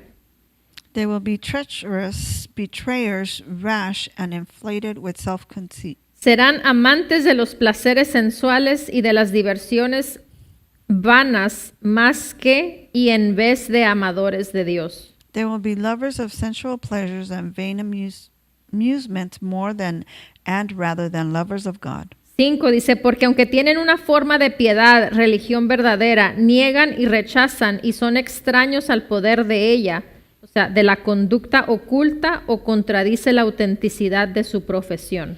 They will be treacherous, betrayers, rash, and inflated with self-conceit. Serán amantes de los placeres sensuales y de las diversiones vanas más que y en vez de amadores de Dios. They will be lovers of sensual pleasures and vain amusement more than and rather than lovers of God. 5 dice, porque aunque tienen una forma de piedad, religión verdadera, niegan y rechazan y son extraños al poder de ella, o sea, de la conducta oculta o contradice la autenticidad de su profesión.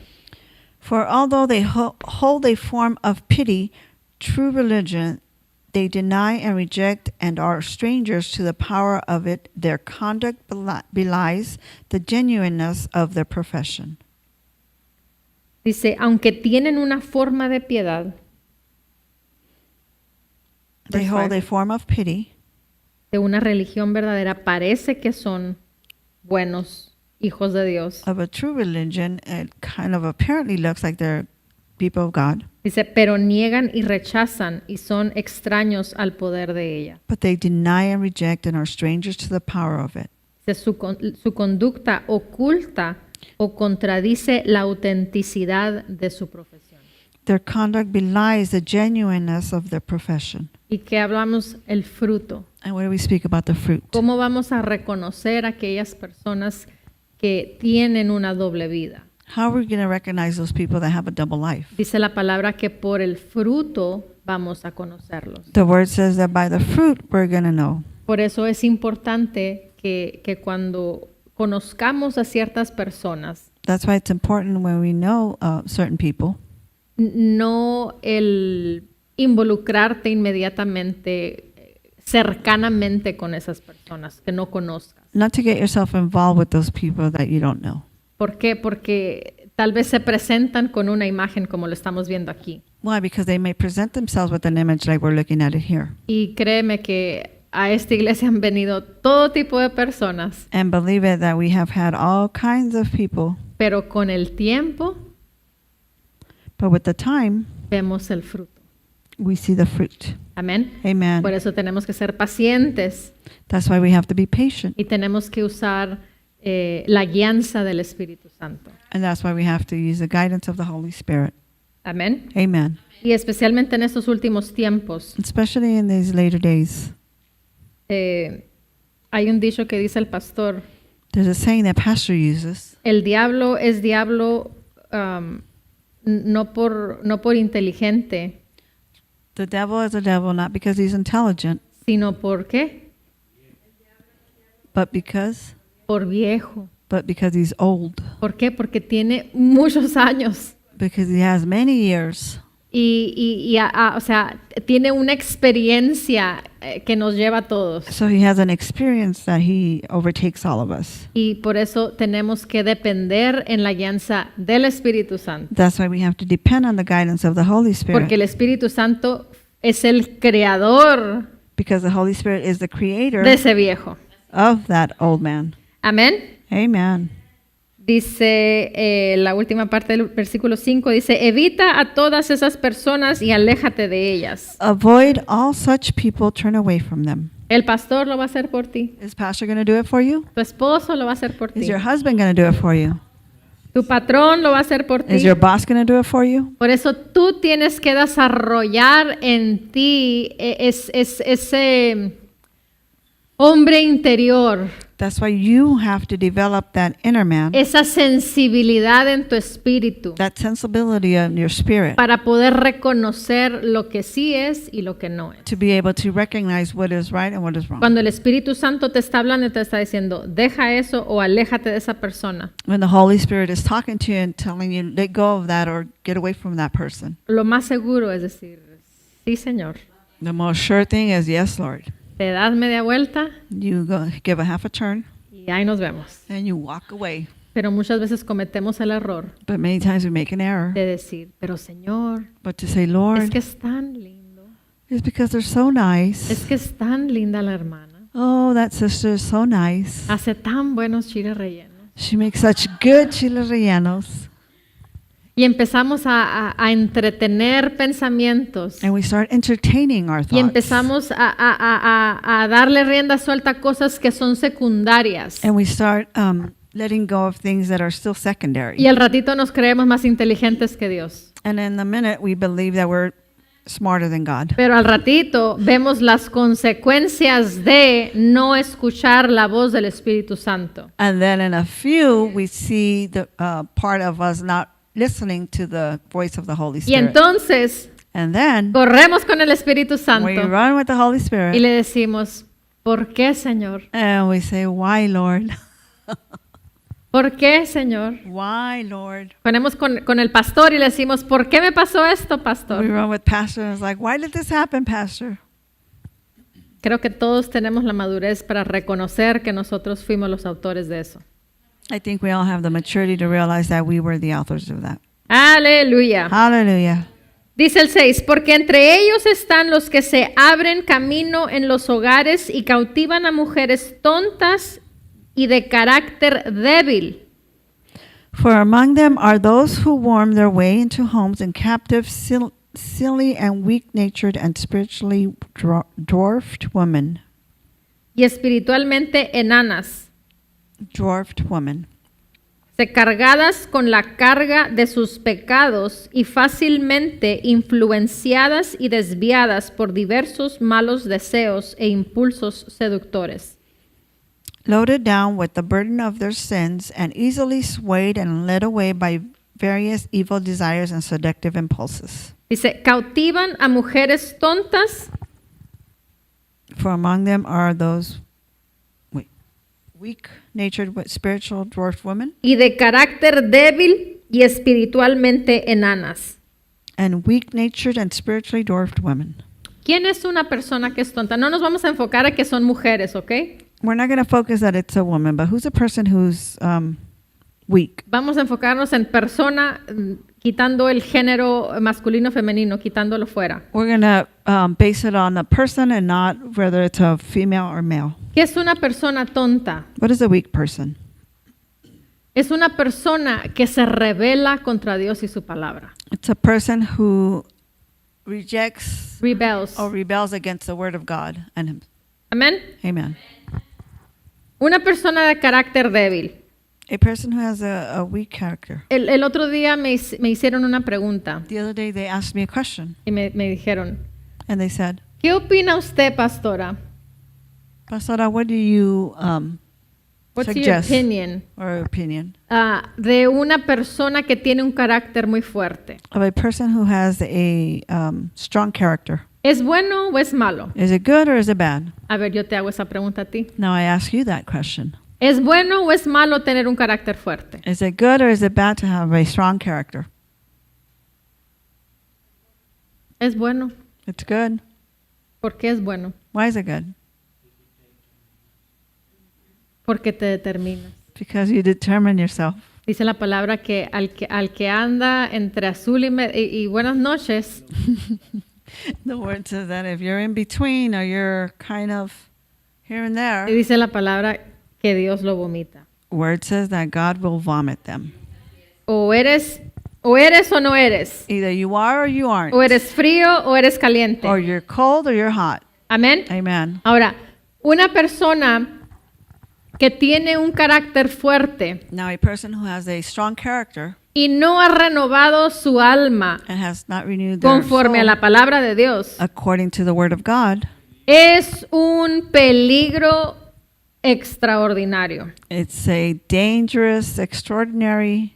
For although they hold a form of pity, true religion, they deny and reject and are strangers to the power of it. Their conduct belies the genuineness of their profession. Dice, aunque tienen una forma de piedad, They hold a form of pity, de una religión verdadera, parece que son buenos hijos de Dios. of a true religion. It kind of apparently looks like they're people of God, Dice, pero niegan y rechazan y son extraños al poder de ella. but they deny and reject and are strangers to the power of it. Dice, su conducta oculta o contradice la autenticidad de su profesión. Their conduct belies the genuineness of their profession. ¿Y qué hablamos? El fruto. And what do we speak about the fruit? ¿Cómo vamos a reconocer a aquellas personas que tienen una doble vida? How are we going to recognize those people that have a double life? Dice la palabra que por el fruto vamos a conocerlos. The word says that by the fruit we're going to know. Por eso es importante que cuando conozcamos a ciertas personas, That's why it's important when we know certain people, no el involucrarte inmediatamente, cercanamente con esas personas que no conozcas. not to get yourself involved with those people that you don't know. ¿Por qué? Porque tal vez se presentan con una imagen como lo estamos viendo aquí. Why? Because they may present themselves with an image like we're looking at it here. Y créeme que a esta iglesia han venido todo tipo de personas, And believe it that we have had all kinds of people, pero con el tiempo but with the time, vemos el fruto. we see the fruit. Amén. Amen. Por eso tenemos que ser pacientes That's why we have to be patient. y tenemos que usar la guianza del Espíritu Santo. And that's why we have to use the guidance of the Holy Spirit. Amén. Amen. Y especialmente en estos últimos tiempos, Especially in these later days. hay un dicho que dice el pastor, There's a saying that Pastor uses. el diablo es diablo no por inteligente, The devil is a devil not because he's intelligent, sino por qué? but because he's old. ¿Por qué? Porque tiene muchos años Because he has many years. o sea, tiene una experiencia que nos lleva a todos. So he has an experience that he overtakes all of us. Y por eso tenemos que depender en la guianza del Espíritu Santo. That's why we have to depend on the guidance of the Holy Spirit. Porque el Espíritu Santo es el creador Because the Holy Spirit is the creator de ese viejo. of that old man. Amén. Amen. Dice la última parte del versículo 5, dice, evita a todas esas personas y aléjate de ellas. Avoid all such people, turn away from them. El pastor lo va a hacer por ti. Is Pastor going to do it for you? Tu esposo lo va a hacer por Is ti. your husband going to do it for you? Tu patrón lo va a hacer por ti. Is your boss going to do it for you? Por eso tú tienes que desarrollar en ti ese hombre interior, That's why you have to develop that inner man, esa sensibilidad en tu espíritu that sensibility in your spirit, para poder reconocer lo que sí es y lo que no es. to be able to recognize what is right and what is wrong. Cuando el Espíritu Santo te está hablando y te está diciendo, deja eso o aléjate de esa persona, When the Holy Spirit is talking to you and telling you, let go of that or get away from that person, lo más seguro es decir, sí, Señor. the most sure thing is, yes, Lord. Te das media vuelta You go give a half a turn y ahí nos vemos. and you walk away. Pero muchas veces cometemos el error But many times we make an error. de decir, pero Señor, But to say, es Lord, que es tan lindo, it's because they're so nice. es que es tan linda la hermana, Oh, that sister is so nice. hace tan buenos chiles rellenos. She makes such good chiles rellenos. Y empezamos a entretener pensamientos And we start entertaining our y thoughts. empezamos a darle rienda suelta a cosas que son secundarias. And we start letting go of things that are still secondary. Y al ratito nos creemos más inteligentes que Dios. And in the minute, we believe that we're smarter than God. Pero al ratito vemos las consecuencias de no escuchar la voz del Espíritu Santo. And then in a few, we see the part of us not listening to the voice of the Holy Y Spirit. entonces And then corremos con el Espíritu Santo we run with the Holy y Spirit le decimos, ¿por qué, Señor? and we say, why, Lord? ¿Por qué, Señor? Why, Lord? Ponemos con el pastor y le decimos, ¿por qué me pasó esto, We pastor? run with Pastor and it's like, why did this happen, Pastor? Creo que todos tenemos la madurez para reconocer que nosotros fuimos los autores de eso. I think we all have the maturity to realize that we were the authors of that. Aleluya. Hallelujah. Dice el 6, porque entre ellos están los que se abren camino en los hogares y cautivan a mujeres tontas y de carácter débil. For among them are those who worm their way into homes and captive, silly and weak-natured and spiritually dwarfed women. Y espiritualmente enanas, Dwarfed women. cargadas con la carga de sus pecados y fácilmente influenciadas y desviadas por diversos malos deseos e impulsos seductores. loaded down with the burden of their sins, and easily swayed and led away by various evil desires and seductive impulses. Dice, cautivan a mujeres tontas For among them are those weak-natured, spiritual dwarfed women, y de carácter débil y espiritualmente enanas. and weak-natured and spiritually dwarfed women. ¿Quién es una persona que es tonta? No nos vamos a enfocar a que son mujeres, ¿ok? We're not going to focus that it's a woman, but who's a person who's weak? Vamos a enfocarnos en persona, quitando el género masculino femenino, quitándolo fuera. We're going to base it on a person and not whether it's a female or male. ¿Qué es una persona tonta? What is a weak person? Es una persona que se rebela contra Dios y su palabra. It's a person who rejects Rebels. or rebels against the word of God and him. Amén. Amen. Una persona de carácter débil. A person who has a weak character. El otro día me hicieron una pregunta The other day they asked me a question y me dijeron, and they said, ¿qué opina usted, pastora? Pastora, what do you What's your suggest opinion or opinion de una persona que tiene un carácter muy fuerte? of a person who has a strong character? ¿Es bueno o es malo? Is it good or is it bad? A ver, yo te hago esa pregunta a ti. Now I ask you that question. ¿Es bueno o es malo tener un carácter fuerte? Is it good or is it bad to have a strong character? Es bueno. It's good. ¿Por qué es bueno? Why is it good? Porque te determinas. Because you determine yourself. Dice la palabra que al que anda entre azul y buenas noches, The word says that if you're in between or you're kind of here and y there, dice la palabra que Dios lo vomita. word says that God will vomit them. O eres o no eres. Either you are or you aren't. O eres frío o eres caliente. Or you're cold or you're hot. Amén. Amen. Ahora, una persona que tiene un carácter fuerte Now, a person who has a strong character y no ha renovado su alma and has not renewed their conforme a soul la palabra de Dios, according to the word of God, es un peligro extraordinario. it's a dangerous, extraordinary,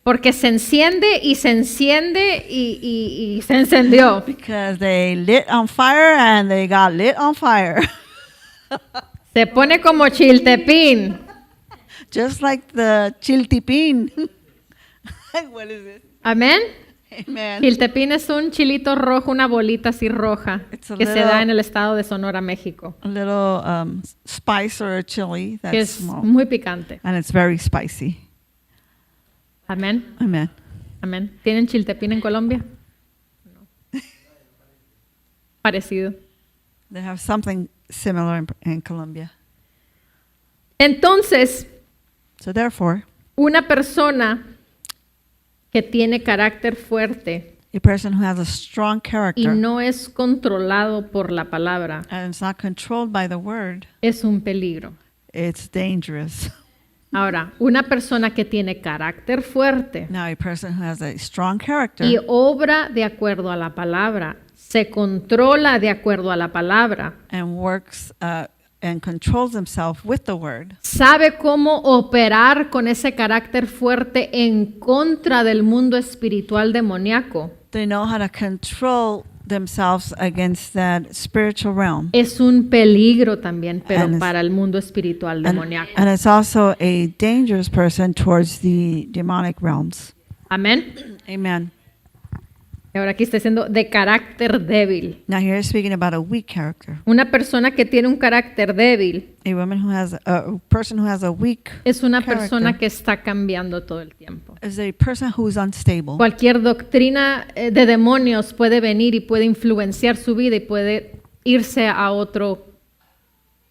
Porque se enciende y se enciende y se encendió. because they lit on fire and they got lit on fire. Se pone como chiltepín. Just like the chiltepín. What is it? Amén. Amen. Chiltepín es un chilito rojo, una bolita así roja, It's a que se little- da en el estado de Sonora, México, A little spice or a chili que that's es small. muy picante. And it's very spicy. Amén. Amen. Amén. ¿Tienen chiltepín en Colombia? No. Parecido. They have something similar in Colombia. Entonces, So therefore, una persona que tiene carácter fuerte a person who has a strong y character no es controlado por la palabra and it's not controlled by the word, es un peligro. it's dangerous. Ahora, una persona que tiene carácter fuerte Now, a person who has a strong character y obra de acuerdo a la palabra, se controla de acuerdo a la palabra, and works and controls himself with the word, sabe cómo operar con ese carácter fuerte en contra del mundo espiritual demoníaco, they know how to control themselves against that spiritual realm. es un peligro también, pero And it's- para el mundo espiritual demoníaco. And it's also a dangerous person towards the demonic realms. Amén. Amen. Y ahora aquí está diciendo de carácter débil. Now here is speaking about a weak character. Una persona que tiene un carácter débil A woman who has a person who has a weak es una character persona que está cambiando todo el tiempo. is a person who is unstable. Cualquier doctrina de demonios puede venir y puede influenciar su vida y puede irse a otro,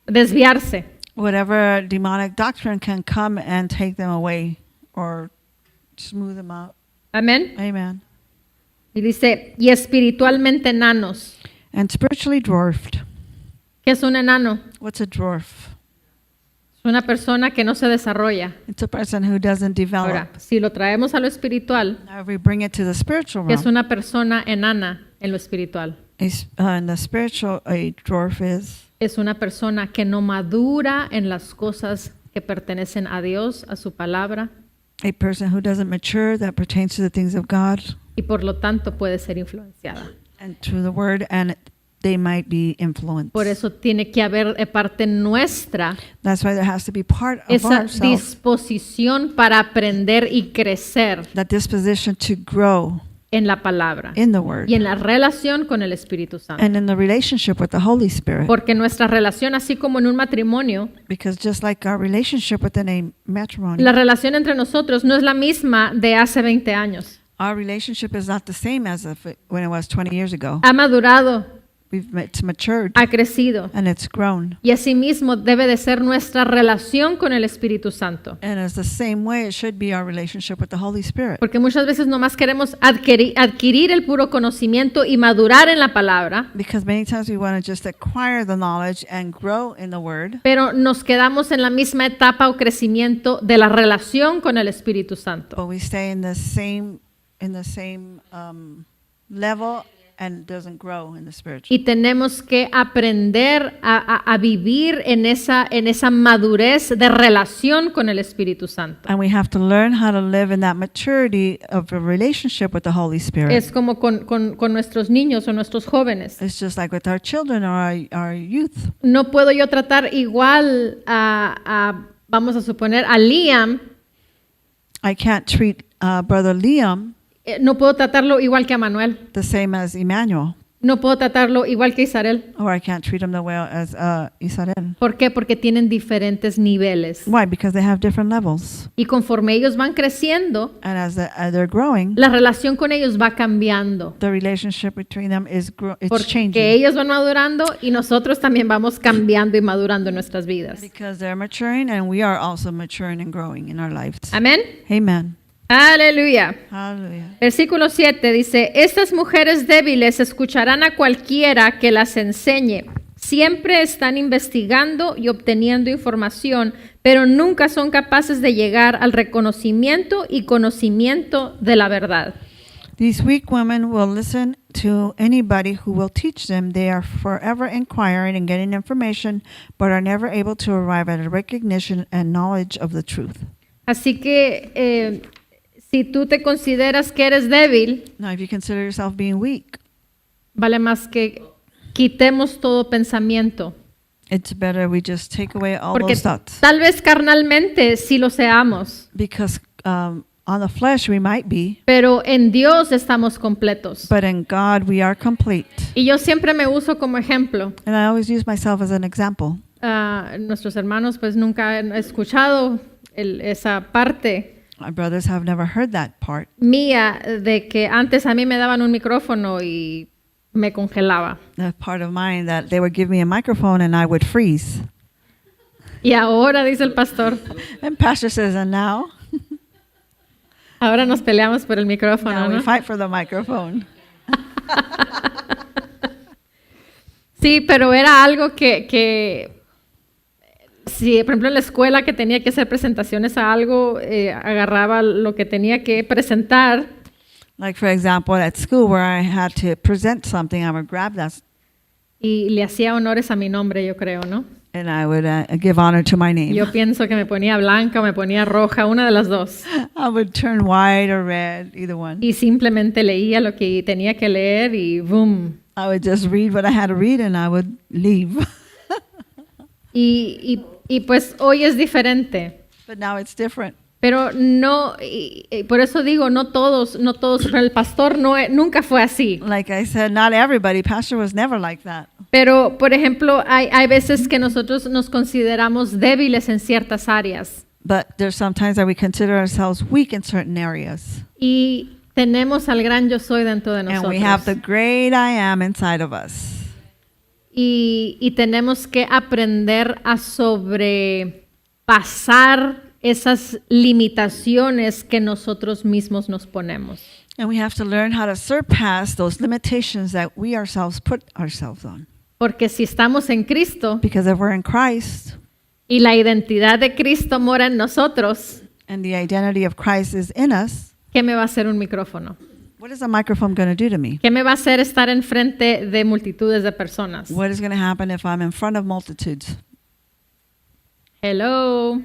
desviarse. Whatever demonic doctrine can come and take them away or smooth them out. Amén. Amen. Y dice, y espiritualmente enanos. And spiritually dwarfed. ¿Qué es un enano? What's a dwarf? Es una persona que no se desarrolla. It's a person who doesn't develop. Ahora, si lo traemos a lo espiritual, Now if we bring it to the spiritual ¿qué es realm, una persona enana en lo espiritual? in the spiritual, a dwarf is es una persona que no madura en las cosas que pertenecen a Dios, a su palabra, A person who doesn't mature that pertains to the things of God y por lo tanto puede ser influenciada. and to the word, and they might be influenced. Por eso tiene que haber de parte nuestra That's why there has to be part of esa ourselves, disposición para aprender y crecer that disposition to grow en la palabra in the word y en la relación con el Espíritu Santo. and in the relationship with the Holy Spirit. Porque nuestra relación, así como en un matrimonio, Because just like our relationship within a matrimony, la relación entre nosotros no es la misma de hace 20 años. our relationship is not the same as when it was 20 years ago. Ha madurado, It's matured ha crecido. and it's grown. Y asimismo debe de ser nuestra relación con el Espíritu Santo. And it's the same way it should be our relationship with the Holy Spirit. Porque muchas veces nomás queremos adquirir el puro conocimiento y madurar en la palabra, Because many times we want to just acquire the knowledge and grow in the word, pero nos quedamos en la misma etapa o crecimiento de la relación con el Espíritu Santo. but we stay in the same level and doesn't grow in the spiritual. Y tenemos que aprender a vivir en esa madurez de relación con el Espíritu Santo. And we have to learn how to live in that maturity of a relationship with the Holy Spirit. Es como con nuestros niños o nuestros jóvenes. It's just like with our children or our youth. No puedo yo tratar igual vamos a suponer, a Liam, I can't treat Brother Liam no puedo tratarlo igual que a Manuel. the same as Emmanuel, No puedo tratarlo igual que Isabel. or I can't treat him the way as Isabel. ¿Por qué? Porque tienen diferentes niveles. Why? Because they have different levels. Y conforme ellos van creciendo, And as they're growing, la relación con ellos va cambiando. the relationship between them is it's Porque changing. ellos van madurando y nosotros también vamos cambiando y madurando en nuestras vidas. Because they're maturing and we are also maturing and growing in our lives. Amén. Amen. Aleluya. Hallelujah. Versículo 7 dice, estas mujeres débiles escucharán a cualquiera que las enseñe. Siempre están investigando y obteniendo información, pero nunca son capaces de llegar al reconocimiento y conocimiento de la verdad. These weak women will listen to anybody who will teach them. They are forever inquiring and getting information, but are never able to arrive at a recognition and knowledge of the truth. Así que si tú te consideras que eres débil, Now, if you consider yourself being weak, vale más que quitemos todo pensamiento. it's better we just take away all Porque those thoughts. tal vez carnalmente sí lo seamos, Because on the flesh we might be, pero en Dios estamos completos. but in God we are complete. Y yo siempre me uso como ejemplo. And I always use myself as an example. Nuestros hermanos pues nunca han escuchado esa parte My brothers have never heard that part. mía de que antes a mí me daban un micrófono y me congelaba. That part of mine that they would give me a microphone and I would freeze. Y ahora, dice el pastor, And Pastor says, and now ahora nos peleamos por el micrófono, we ¿no? fight for the microphone. Sí, pero era algo que si, por ejemplo, en la escuela que tenía que hacer presentaciones a algo, agarraba lo que tenía que presentar Like, for example, at school where I had to present something, I would grab that y le hacía honores a mi nombre, yo creo, ¿no? and I would give honor to my name. Yo pienso que me ponía blanca o me ponía roja, una de las dos. I would turn white or red, either one. Y simplemente leía lo que tenía que leer y boom. I would just read what I had to read and I would leave. Y pues hoy es diferente. But now it's different. Pero no, y por eso digo, no todos, pero el pastor nunca fue así. Like I said, not everybody. Pastor was never like that. Pero, por ejemplo, hay veces que nosotros nos consideramos débiles en ciertas áreas. But there's sometimes that we consider ourselves weak in certain areas. Y tenemos al gran yo soy dentro de And we have the nosotros. great I am inside of us. Y tenemos que aprender a sobrepasar esas limitaciones que nosotros mismos nos ponemos. And we have to learn how to surpass those limitations that we ourselves put ourselves on. Porque si estamos en Cristo Because if we're in Christ y la identidad de Cristo mora en nosotros, and the identity of Christ is in us, ¿qué me va a hacer un micrófono? What is a microphone going to do to me? ¿Qué me va a hacer estar enfrente de multitudes de personas? What is going to happen if I'm in front of multitudes? Hello.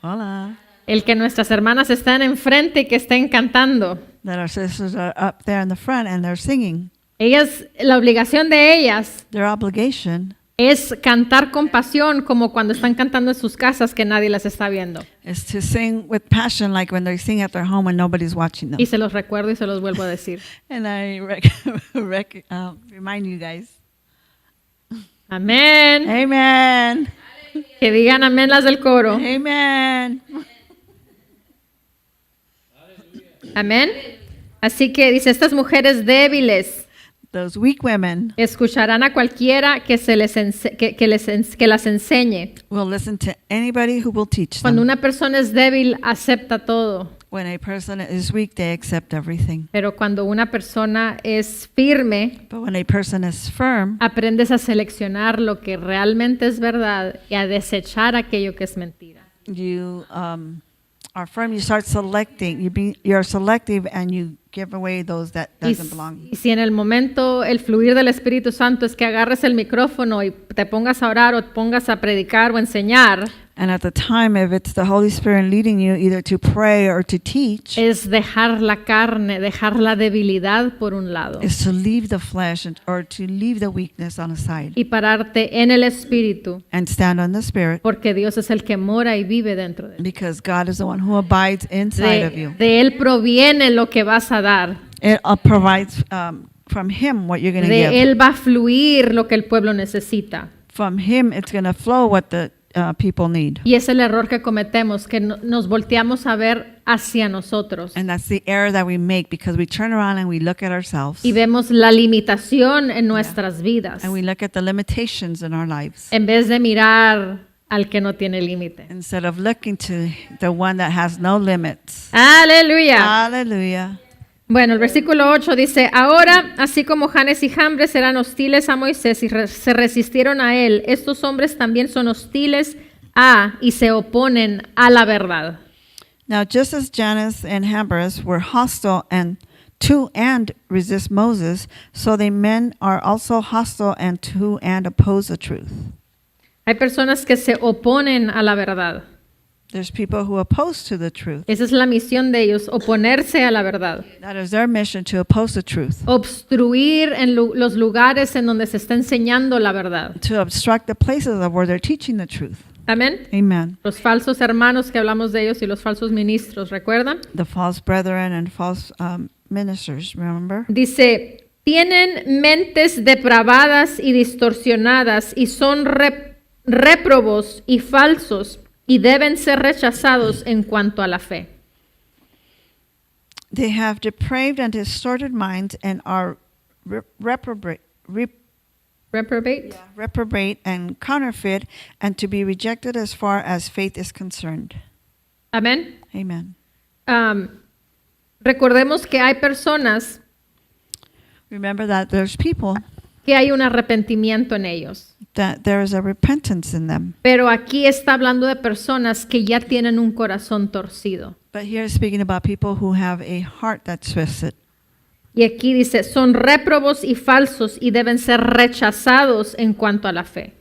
Hola. El que nuestras hermanas están enfrente y que estén cantando. That our sisters are up there in the front and they're singing. Ellas, la obligación de ellas Their obligation es cantar con pasión como cuando están cantando en sus casas que nadie las está viendo. is to sing with passion like when they sing at their home and nobody's watching them. Y se los recuerdo y se los vuelvo a decir. And I remind you guys. Amén. Amen. Que digan amén las del coro. Amen. Amén. Así que dice, estas mujeres débiles Those weak women escucharán a cualquiera que, que las enseñe. will listen to anybody who will teach Cuando them. una persona es débil, acepta todo. When a person is weak, they accept everything. Pero cuando una persona es firme, But when a person is firm, aprendes a seleccionar lo que realmente es verdad y a desechar aquello que es mentira. you are firm. You start selecting. You're selective, and you give away those that Y, doesn't belong. y si en el momento el fluir del Espíritu Santo es que agarres el micrófono y te pongas a orar o te pongas a predicar o enseñar, And at the time, if it's the Holy Spirit leading you either to pray or to teach, es dejar la carne, dejar la debilidad por un lado is to leave the flesh or to leave the weakness on the side y pararte en el Espíritu, and stand on the Spirit, porque Dios es el que mora y vive dentro de ti. because God is the one who abides inside of you. De Él proviene lo que vas a dar. It provides from Him what you're going to De give. Él va a fluir lo que el pueblo necesita. From Him, it's going to flow what the people need. Y es el error que cometemos, que nos volteamos a ver hacia nosotros And that's the error that we make, because we turn around and we look at ourselves y vemos la limitación en nuestras vidas, and we look at the limitations in our lives en vez de mirar al que no tiene límite. instead of looking to the one that has no limits. Aleluya. Hallelujah. Bueno, el versículo 8 dice, ahora, así como Janes y Jambres eran hostiles a Moisés y se resistieron a él, estos hombres también son hostiles a y se oponen a la verdad. Now, just as Jannes and Jambres were hostile and resist Moses, so the men are also hostile and oppose the truth. Hay personas que se oponen a la verdad. There's people who oppose to the truth. Esa es la misión de ellos, oponerse a la verdad. That is their mission, to oppose the truth, Obstruir en los lugares en donde se está enseñando la verdad. to obstruct the places of where they're teaching the truth. Amén. Amen. Los falsos hermanos que hablamos de ellos y los falsos ministros, ¿recuerdan? The false brethren and false ministers, remember? Dice, tienen mentes depravadas y distorsionadas y son réprobos y falsos y deben ser rechazados en cuanto a la fe. They have depraved and distorted minds and are reprobate and counterfeit, and to be rejected as far as faith is concerned. Amén. Amen. Recordemos que hay personas Remember that there's people que hay un arrepentimiento en ellos. that there is a repentance in them. Pero aquí está hablando de personas que ya tienen un corazón torcido. But here is speaking about people who have a heart that's twisted. Y aquí dice, son réprobos y falsos y deben ser rechazados en cuanto a la fe.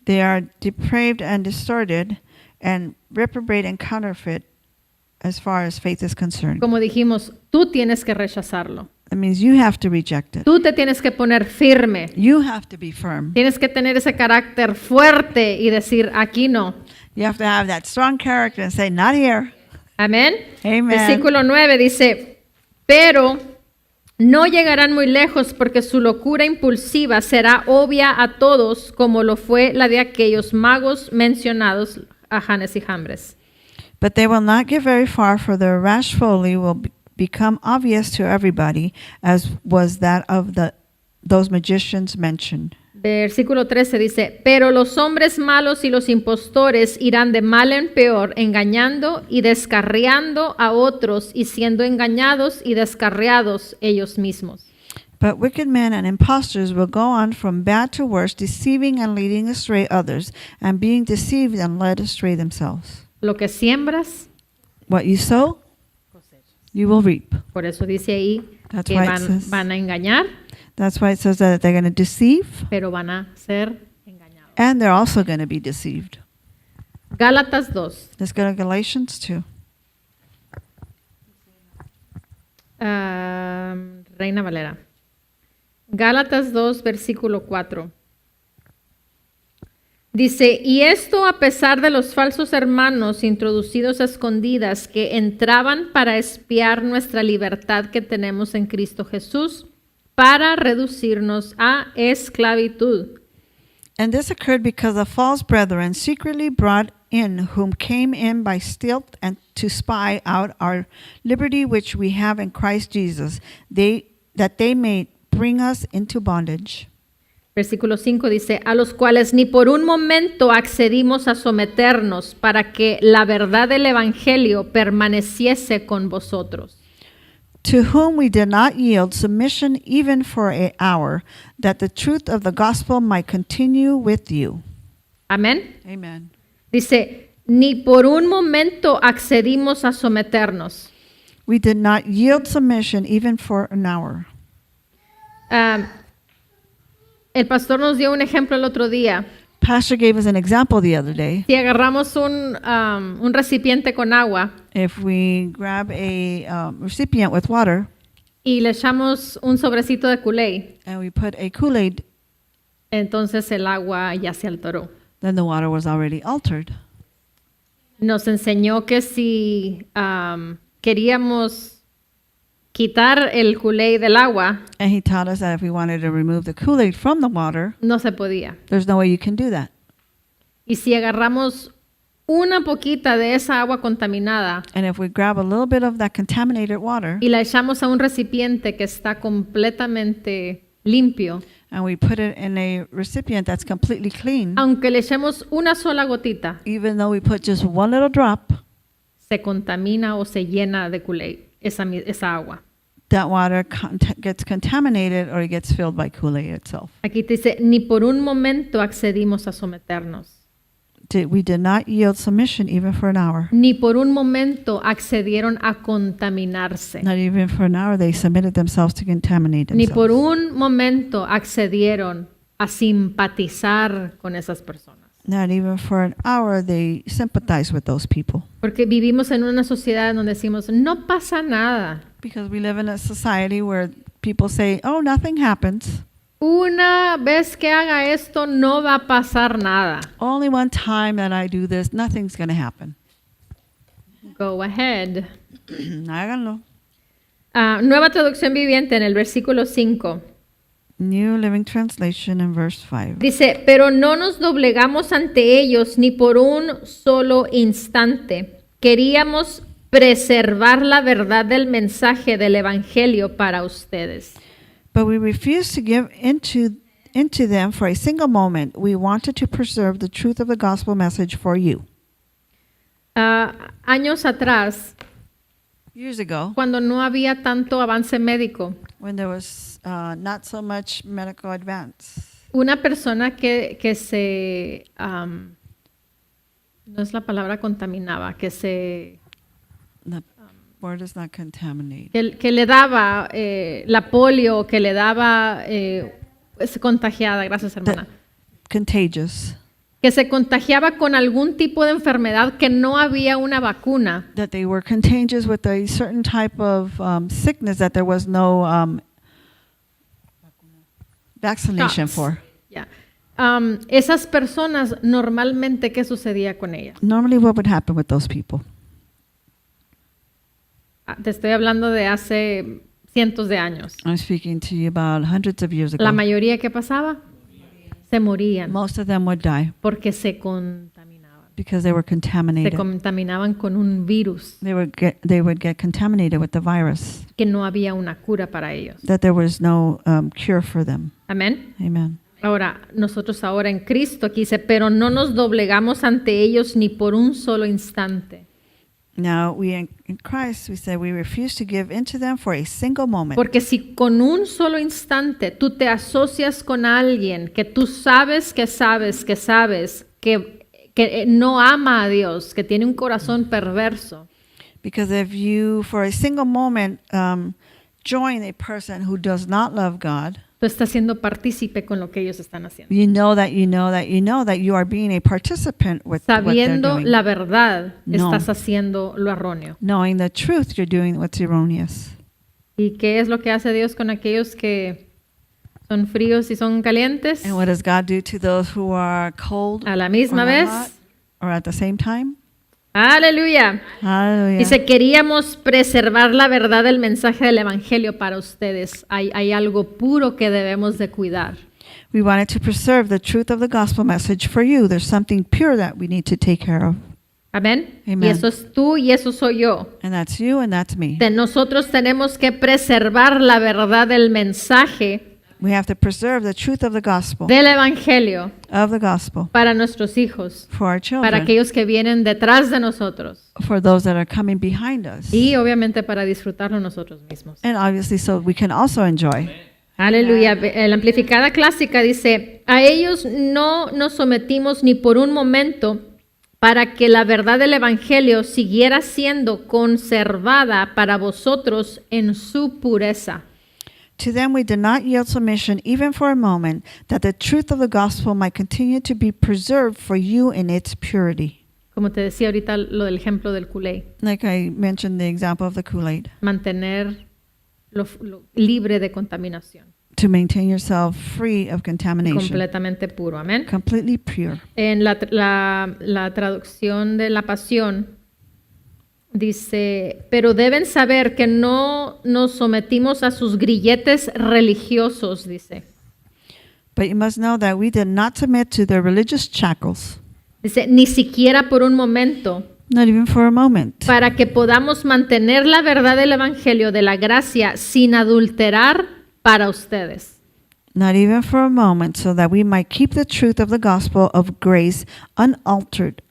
They are depraved and distorted and reprobate and counterfeit as far as faith is concerned. Como dijimos, tú tienes que rechazarlo. That means you have to reject it. Tú te tienes que poner firme. You have to be firm. Tienes que tener ese carácter fuerte y decir, aquí no. You have to have that strong character and say, not here. Amén. Amen. Versículo 9 dice, pero no llegarán muy lejos porque su locura impulsiva será obvia a todos como lo fue la de aquellos magos mencionados a Janes y Jambres. But they will not get very far, for their rash folly will become obvious to everybody, as was that of those magicians mentioned. Versículo 13 dice, pero los hombres malos y los impostores irán de mal en peor, engañando y descarriando a otros y siendo engañados y descarriados ellos mismos. But wicked men and impostors will go on from bad to worse, deceiving and leading astray others, and being deceived and led astray themselves. Lo que siembras, What you sow, you will reap. por eso dice ahí, That's que why it says- van a engañar, That's why it says that they're going to deceive, pero van a ser engañados. and they're also going to be deceived. Gálatas 2. Let's go to Galatians 2. Reina Valera. Gálatas 2, versículo 4. Dice, y esto a pesar de los falsos hermanos introducidos a escondidas que entraban para espiar nuestra libertad que tenemos en Cristo Jesús, para reducirnos a esclavitud. And this occurred because the false brethren secretly brought in, whom came in by stealth and to spy out our liberty which we have in Christ Jesus, that they may bring us into bondage. Versículo 5 dice, a los cuales ni por un momento accedimos a someternos para que la verdad del Evangelio permaneciese con vosotros. To whom we did not yield submission even for an hour, that the truth of the gospel might continue with you. Amén. Amen. Dice, ni por un momento accedimos a someternos. We did not yield submission even for an hour. El pastor nos dio un ejemplo el otro día. Pastor gave us an example the other day. Si agarramos un recipiente con agua If we grab a recipient with water y le echamos un sobrecito de Kool-Aid, and we put a Kool-Aid, entonces el agua ya se alteró. then the water was already altered. Nos enseñó que si queríamos quitar el Kool-Aid del agua, And he taught us that if we wanted to remove the Kool-Aid from the water, no se podía. there's no way you can do that. Y si agarramos una poquita de esa agua contaminada And if we grab a little bit of that contaminated water y la echamos a un recipiente que está completamente limpio, and we put it in a recipient that's completely clean, aunque le echemos una sola gotita, even though we put just one little drop, se contamina o se llena de Kool-Aid, esa agua. that water gets contaminated or it gets filled by Kool-Aid itself. Aquí te dice, ni por un momento accedimos a someternos. We did not yield submission even for an hour. Ni por un momento accedieron a contaminarse. Not even for an hour they submitted themselves to contaminate Ni por themselves. un momento accedieron a simpatizar con esas personas. Not even for an hour they sympathized with those people. Porque vivimos en una sociedad en donde decimos, no pasa nada. Because we live in a society where people say, oh, nothing happens. Una vez que haga esto, no va a pasar nada. Only one time that I do this, nothing's going to happen. Go ahead. Háganlo. Nueva traducción viviente en el versículo 5. New Living Translation in verse 5. Dice, pero no nos doblegamos ante ellos ni por un solo instante. Queríamos preservar la verdad del mensaje del Evangelio para ustedes. But we refused to give into them for a single moment. We wanted to preserve the truth of the gospel message for you. Años atrás, Years ago, cuando no había tanto avance médico, when there was not so much medical advance, una persona que se, no es la palabra contaminaba, que se... the word is not contaminated. que le daba la polio, que le daba es contagiada, gracias hermana, Contagious. que se contagiaba con algún tipo de enfermedad que no había una vacuna. That they were contagious with a certain type of sickness that there was no vaccination Shots. for. Ya. Esas personas normalmente, ¿qué sucedía con ellas? Normally, what would happen with those people? Te estoy hablando de hace cientos de años. I'm speaking to you about hundreds of years ago. La mayoría, ¿qué pasaba? Se morían Most of them would die porque se contaminaban. because they were Se contaminated. contaminaban con un virus They would get contaminated with the virus. que no había una cura para ellos. That there was no cure for them. Amén. Amen. Ahora, nosotros ahora en Cristo, aquí dice, pero no nos doblegamos ante ellos ni por un solo instante. Now we in Christ, we say we refuse to give into them for a single moment. Porque si con un solo instante tú te asocias con alguien que tú sabes que no ama a Dios, que tiene un corazón perverso, Because if you, for a single moment, join a person who does not love God, tú estás siendo partícipe con lo que ellos están haciendo. you know that you are being a participant with what they're Sabiendo doing. la verdad, No. estás haciendo lo erróneo. Knowing the truth, you're doing what's erroneous. ¿Y qué es lo que hace Dios con aquellos que son fríos y son calientes? And what does God do to those who are cold A la misma or vez. hot, or at the same time? Aleluya. Hallelujah. Dice, queríamos preservar la verdad del mensaje del Evangelio para ustedes. Hay algo puro que debemos de cuidar. We wanted to preserve the truth of the gospel message for you. There's something pure that we need to take care of. Amén. Amen. Y eso es tú y eso soy yo. And that's you and that's me. Nosotros tenemos que preservar la verdad del mensaje We have to preserve the truth of the gospel, del Evangelio para nuestros hijos, for our para children, aquellos que vienen detrás de nosotros for those that are coming behind us, y obviamente para disfrutarlo nosotros mismos. and obviously so we can also enjoy. Aleluya. La amplificada clásica dice, a ellos no nos sometimos ni por un momento para que la verdad del Evangelio siguiera siendo conservada para vosotros en su pureza. To them we did not yield submission even for a moment, that the truth of the gospel might continue to be preserved for you in its purity. Como te decía ahorita lo del ejemplo del Kool-Aid, Like I mentioned the example of the Kool-Aid. mantener lo libre de contaminación, To maintain yourself free of contamination. completamente puro. Amén. Completely pure. En la traducción de la Pasión dice, pero deben saber que no nos sometimos a sus grilletes religiosos, dice. But you must know that we did not submit to their religious shackles, Dice, ni siquiera por un momento, not even for a moment, para que podamos mantener la verdad del Evangelio de la gracia sin adulterar para ustedes. not even for a moment, so that we might keep the truth of the gospel of grace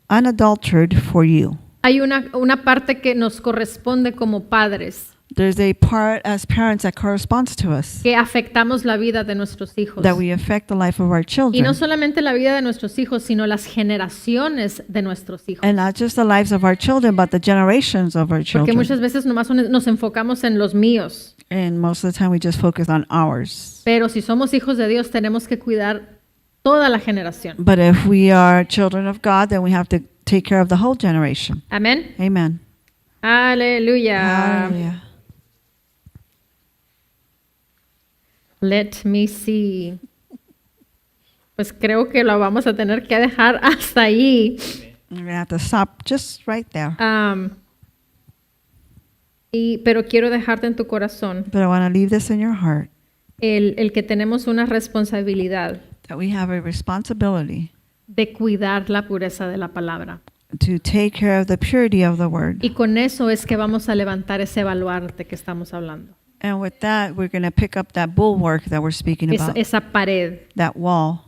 unadulterated for you. Hay una parte que nos corresponde como padres, There's a part as parents that corresponds to us, que afectamos la vida de nuestros hijos. that we affect the life of our Y children. no solamente la vida de nuestros hijos, sino las generaciones de nuestros hijos. And not just the lives of our children, but the generations of our Porque children. muchas veces nomás nos enfocamos en los míos. And most of the time we just focus on ours. Pero si somos hijos de Dios, tenemos que cuidar toda la generación. But if we are children of God, then we have to take care of the whole generation. Amén. Amen. Aleluya. Hallelujah. Let me see. Pues creo que lo vamos a tener que dejar hasta ahí. We're going to have to stop just right there. Pero quiero dejarte en tu corazón But I want to leave this in your heart, el que tenemos una responsabilidad that we have a responsibility de cuidar la pureza de la palabra. to take care of the purity of the word. Y con eso es que vamos a levantar ese baluarte que estamos hablando. And with that, we're going to pick up that bulwark that we're speaking about, Esa pared. that wall.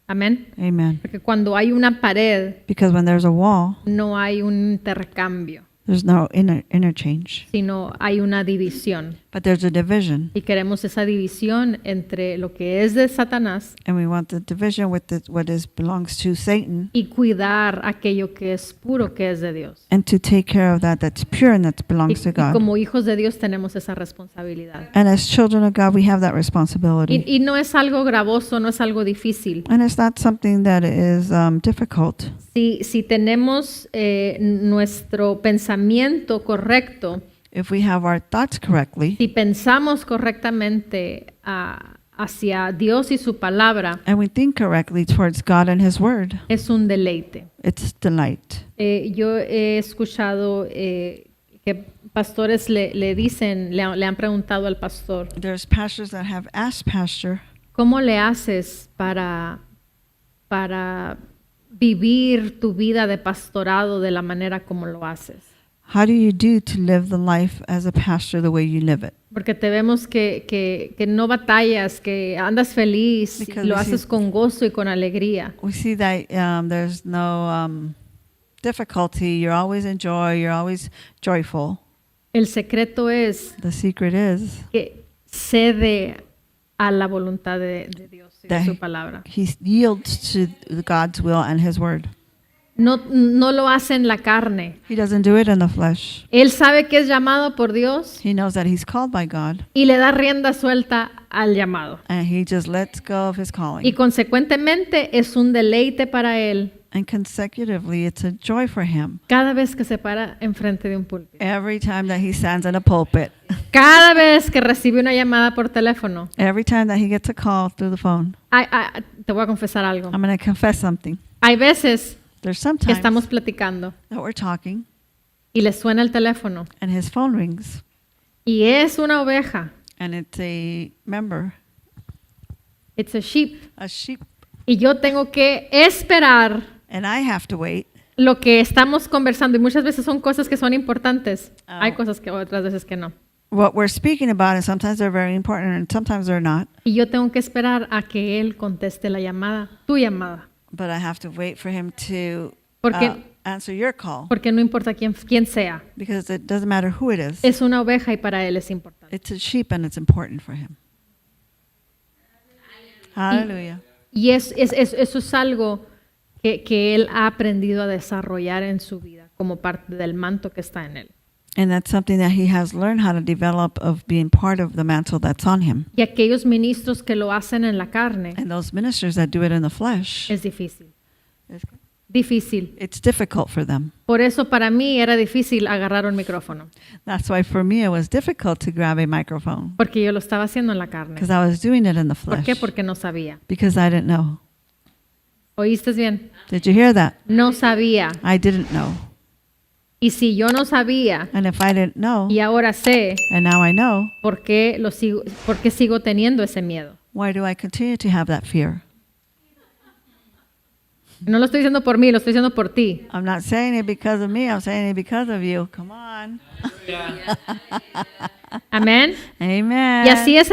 Amén. Amen. Porque cuando hay una pared, Because when there's a wall, no hay un intercambio, there's no interchange, sino hay una división. but there's a division. Y queremos esa división entre lo que es de Satanás And we want the division with what belongs to Satan, y cuidar aquello que es puro, que es de Dios. and to take care of that's pure and that Y, belongs to y God. como hijos de Dios tenemos esa responsabilidad. And as children of God, we have that responsibility. Y no es algo gravoso, no es algo difícil. And it's not something that is difficult. Si tenemos nuestro pensamiento correcto, If we have our thoughts correctly, si pensamos correctamente hacia Dios y su palabra, and we think correctly towards God and His Word, es un deleite. it's delight. Yo he escuchado que pastores le dicen, le han preguntado al pastor, There's pastors that have asked pastor, ¿cómo le haces para vivir tu vida de pastorado de la manera como lo haces? how do you do to live the life as a pastor the way you live it? Porque te vemos que no batallas, que andas feliz, y Because lo we haces see- con gozo y con alegría. We see that there's no difficulty. You're always in joy. You're always joyful. El secreto es The secret is que cede a la voluntad de Dios y de That su palabra. he yields to God's will and His Word. no lo hace en la carne. He doesn't do it in the flesh. Él sabe que es llamado por Dios He knows that he's called by God, y le da rienda suelta al llamado. and he just lets go of his Y calling. consecuentemente es un deleite para él And consecutively, it's a joy for him cada vez que se para enfrente de un púlpito. every time that he stands in a pulpit, Cada vez que recibe una llamada por teléfono. every time that he gets a call through the phone. Te voy a confesar algo. I'm going to confess something. Hay veces There's que sometimes estamos platicando that we're talking y le suena el teléfono and his phone rings, y es una oveja. and it's a member, It's a sheep. a sheep, Y yo tengo que esperar and I have to wait. lo que estamos conversando. Y muchas veces son cosas que son importantes. Hay cosas que otras veces que no. What we're speaking about, and sometimes they're very important, and sometimes they're not. Y yo tengo que esperar a que él conteste la llamada, tu llamada. But I have to wait for him to Porque, answer your call, porque no importa quién sea. because it doesn't matter who it is. Es una oveja y para él es importante. It's a sheep, and it's important for him. Hallelujah. Y eso es algo que él ha aprendido a desarrollar en su vida como parte del manto que está en él. And that's something that he has learned how to develop, of being part of the mantle that's on him. Y aquellos ministros que lo hacen en la carne And those ministers that do it in the flesh, es difícil. Difícil. it's difficult for them. Por eso para mí era difícil agarrar un micrófono, That's why for me it was difficult to grab a microphone, porque yo lo estaba haciendo en la carne. because I was doing it in the ¿Por flesh. qué? Porque no sabía. Because I didn't know. ¿Oíste bien? Did you hear that? No sabía. I didn't know. Y si yo no sabía And if I didn't know, y ahora sé, and now I know, ¿por qué sigo teniendo ese miedo? why do I continue to have that fear? No lo estoy diciendo por mí, lo estoy diciendo por ti. I'm not saying it because of me, I'm saying it because of you. Come on. Amén. Amen. Y así es,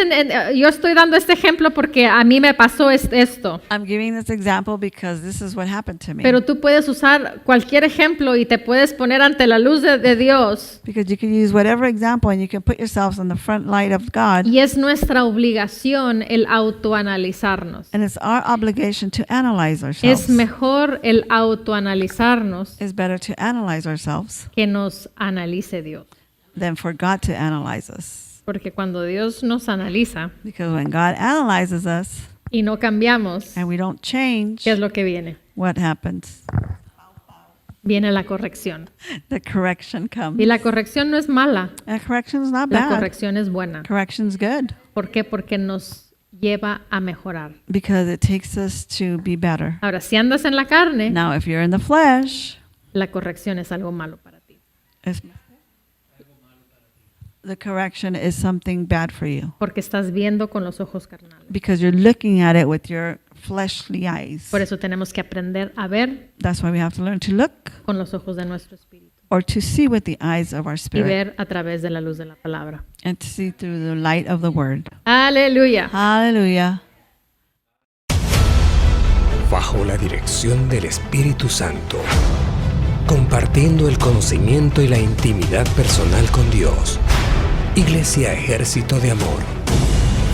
yo estoy dando este ejemplo porque a mí me pasó esto. I'm giving this example because this is what happened to me. Pero tú puedes usar cualquier ejemplo y te puedes poner ante la luz de Dios. Because you can use whatever example and you can put yourselves in the front light of God. Y es nuestra obligación el autoanalizarnos. And it's our obligation to analyze Es ourselves. mejor el autoanalizarnos It's better to analyze ourselves que nos analice Dios. than for God to analyze us. Porque cuando Dios nos analiza Because when God analyzes us y no cambiamos, and we don't change, ¿qué es lo que viene? what happens? Viene la corrección. The correction comes. Y la corrección no es mala, And correction's not la bad. corrección es buena. Correction's good ¿Por qué? Porque nos lleva a mejorar. because it takes us to be better. Ahora, si andas en la carne, Now, if you're in the flesh, la corrección es algo malo para ti. the correction is something bad for you Porque estás viendo con los ojos carnales. because you're looking at it with your fleshly eyes. Por eso tenemos que aprender a ver That's why we have to learn to look con los ojos de nuestro espíritu or to see with the eyes of our y spirit ver a través de la luz de la palabra. and to see through the light of the word. Aleluya. Hallelujah. Bajo la dirección del Espíritu Santo, compartiendo el conocimiento y la intimidad personal con Dios. Iglesia Ejército de Amor,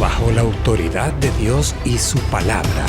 bajo la autoridad de Dios y su palabra.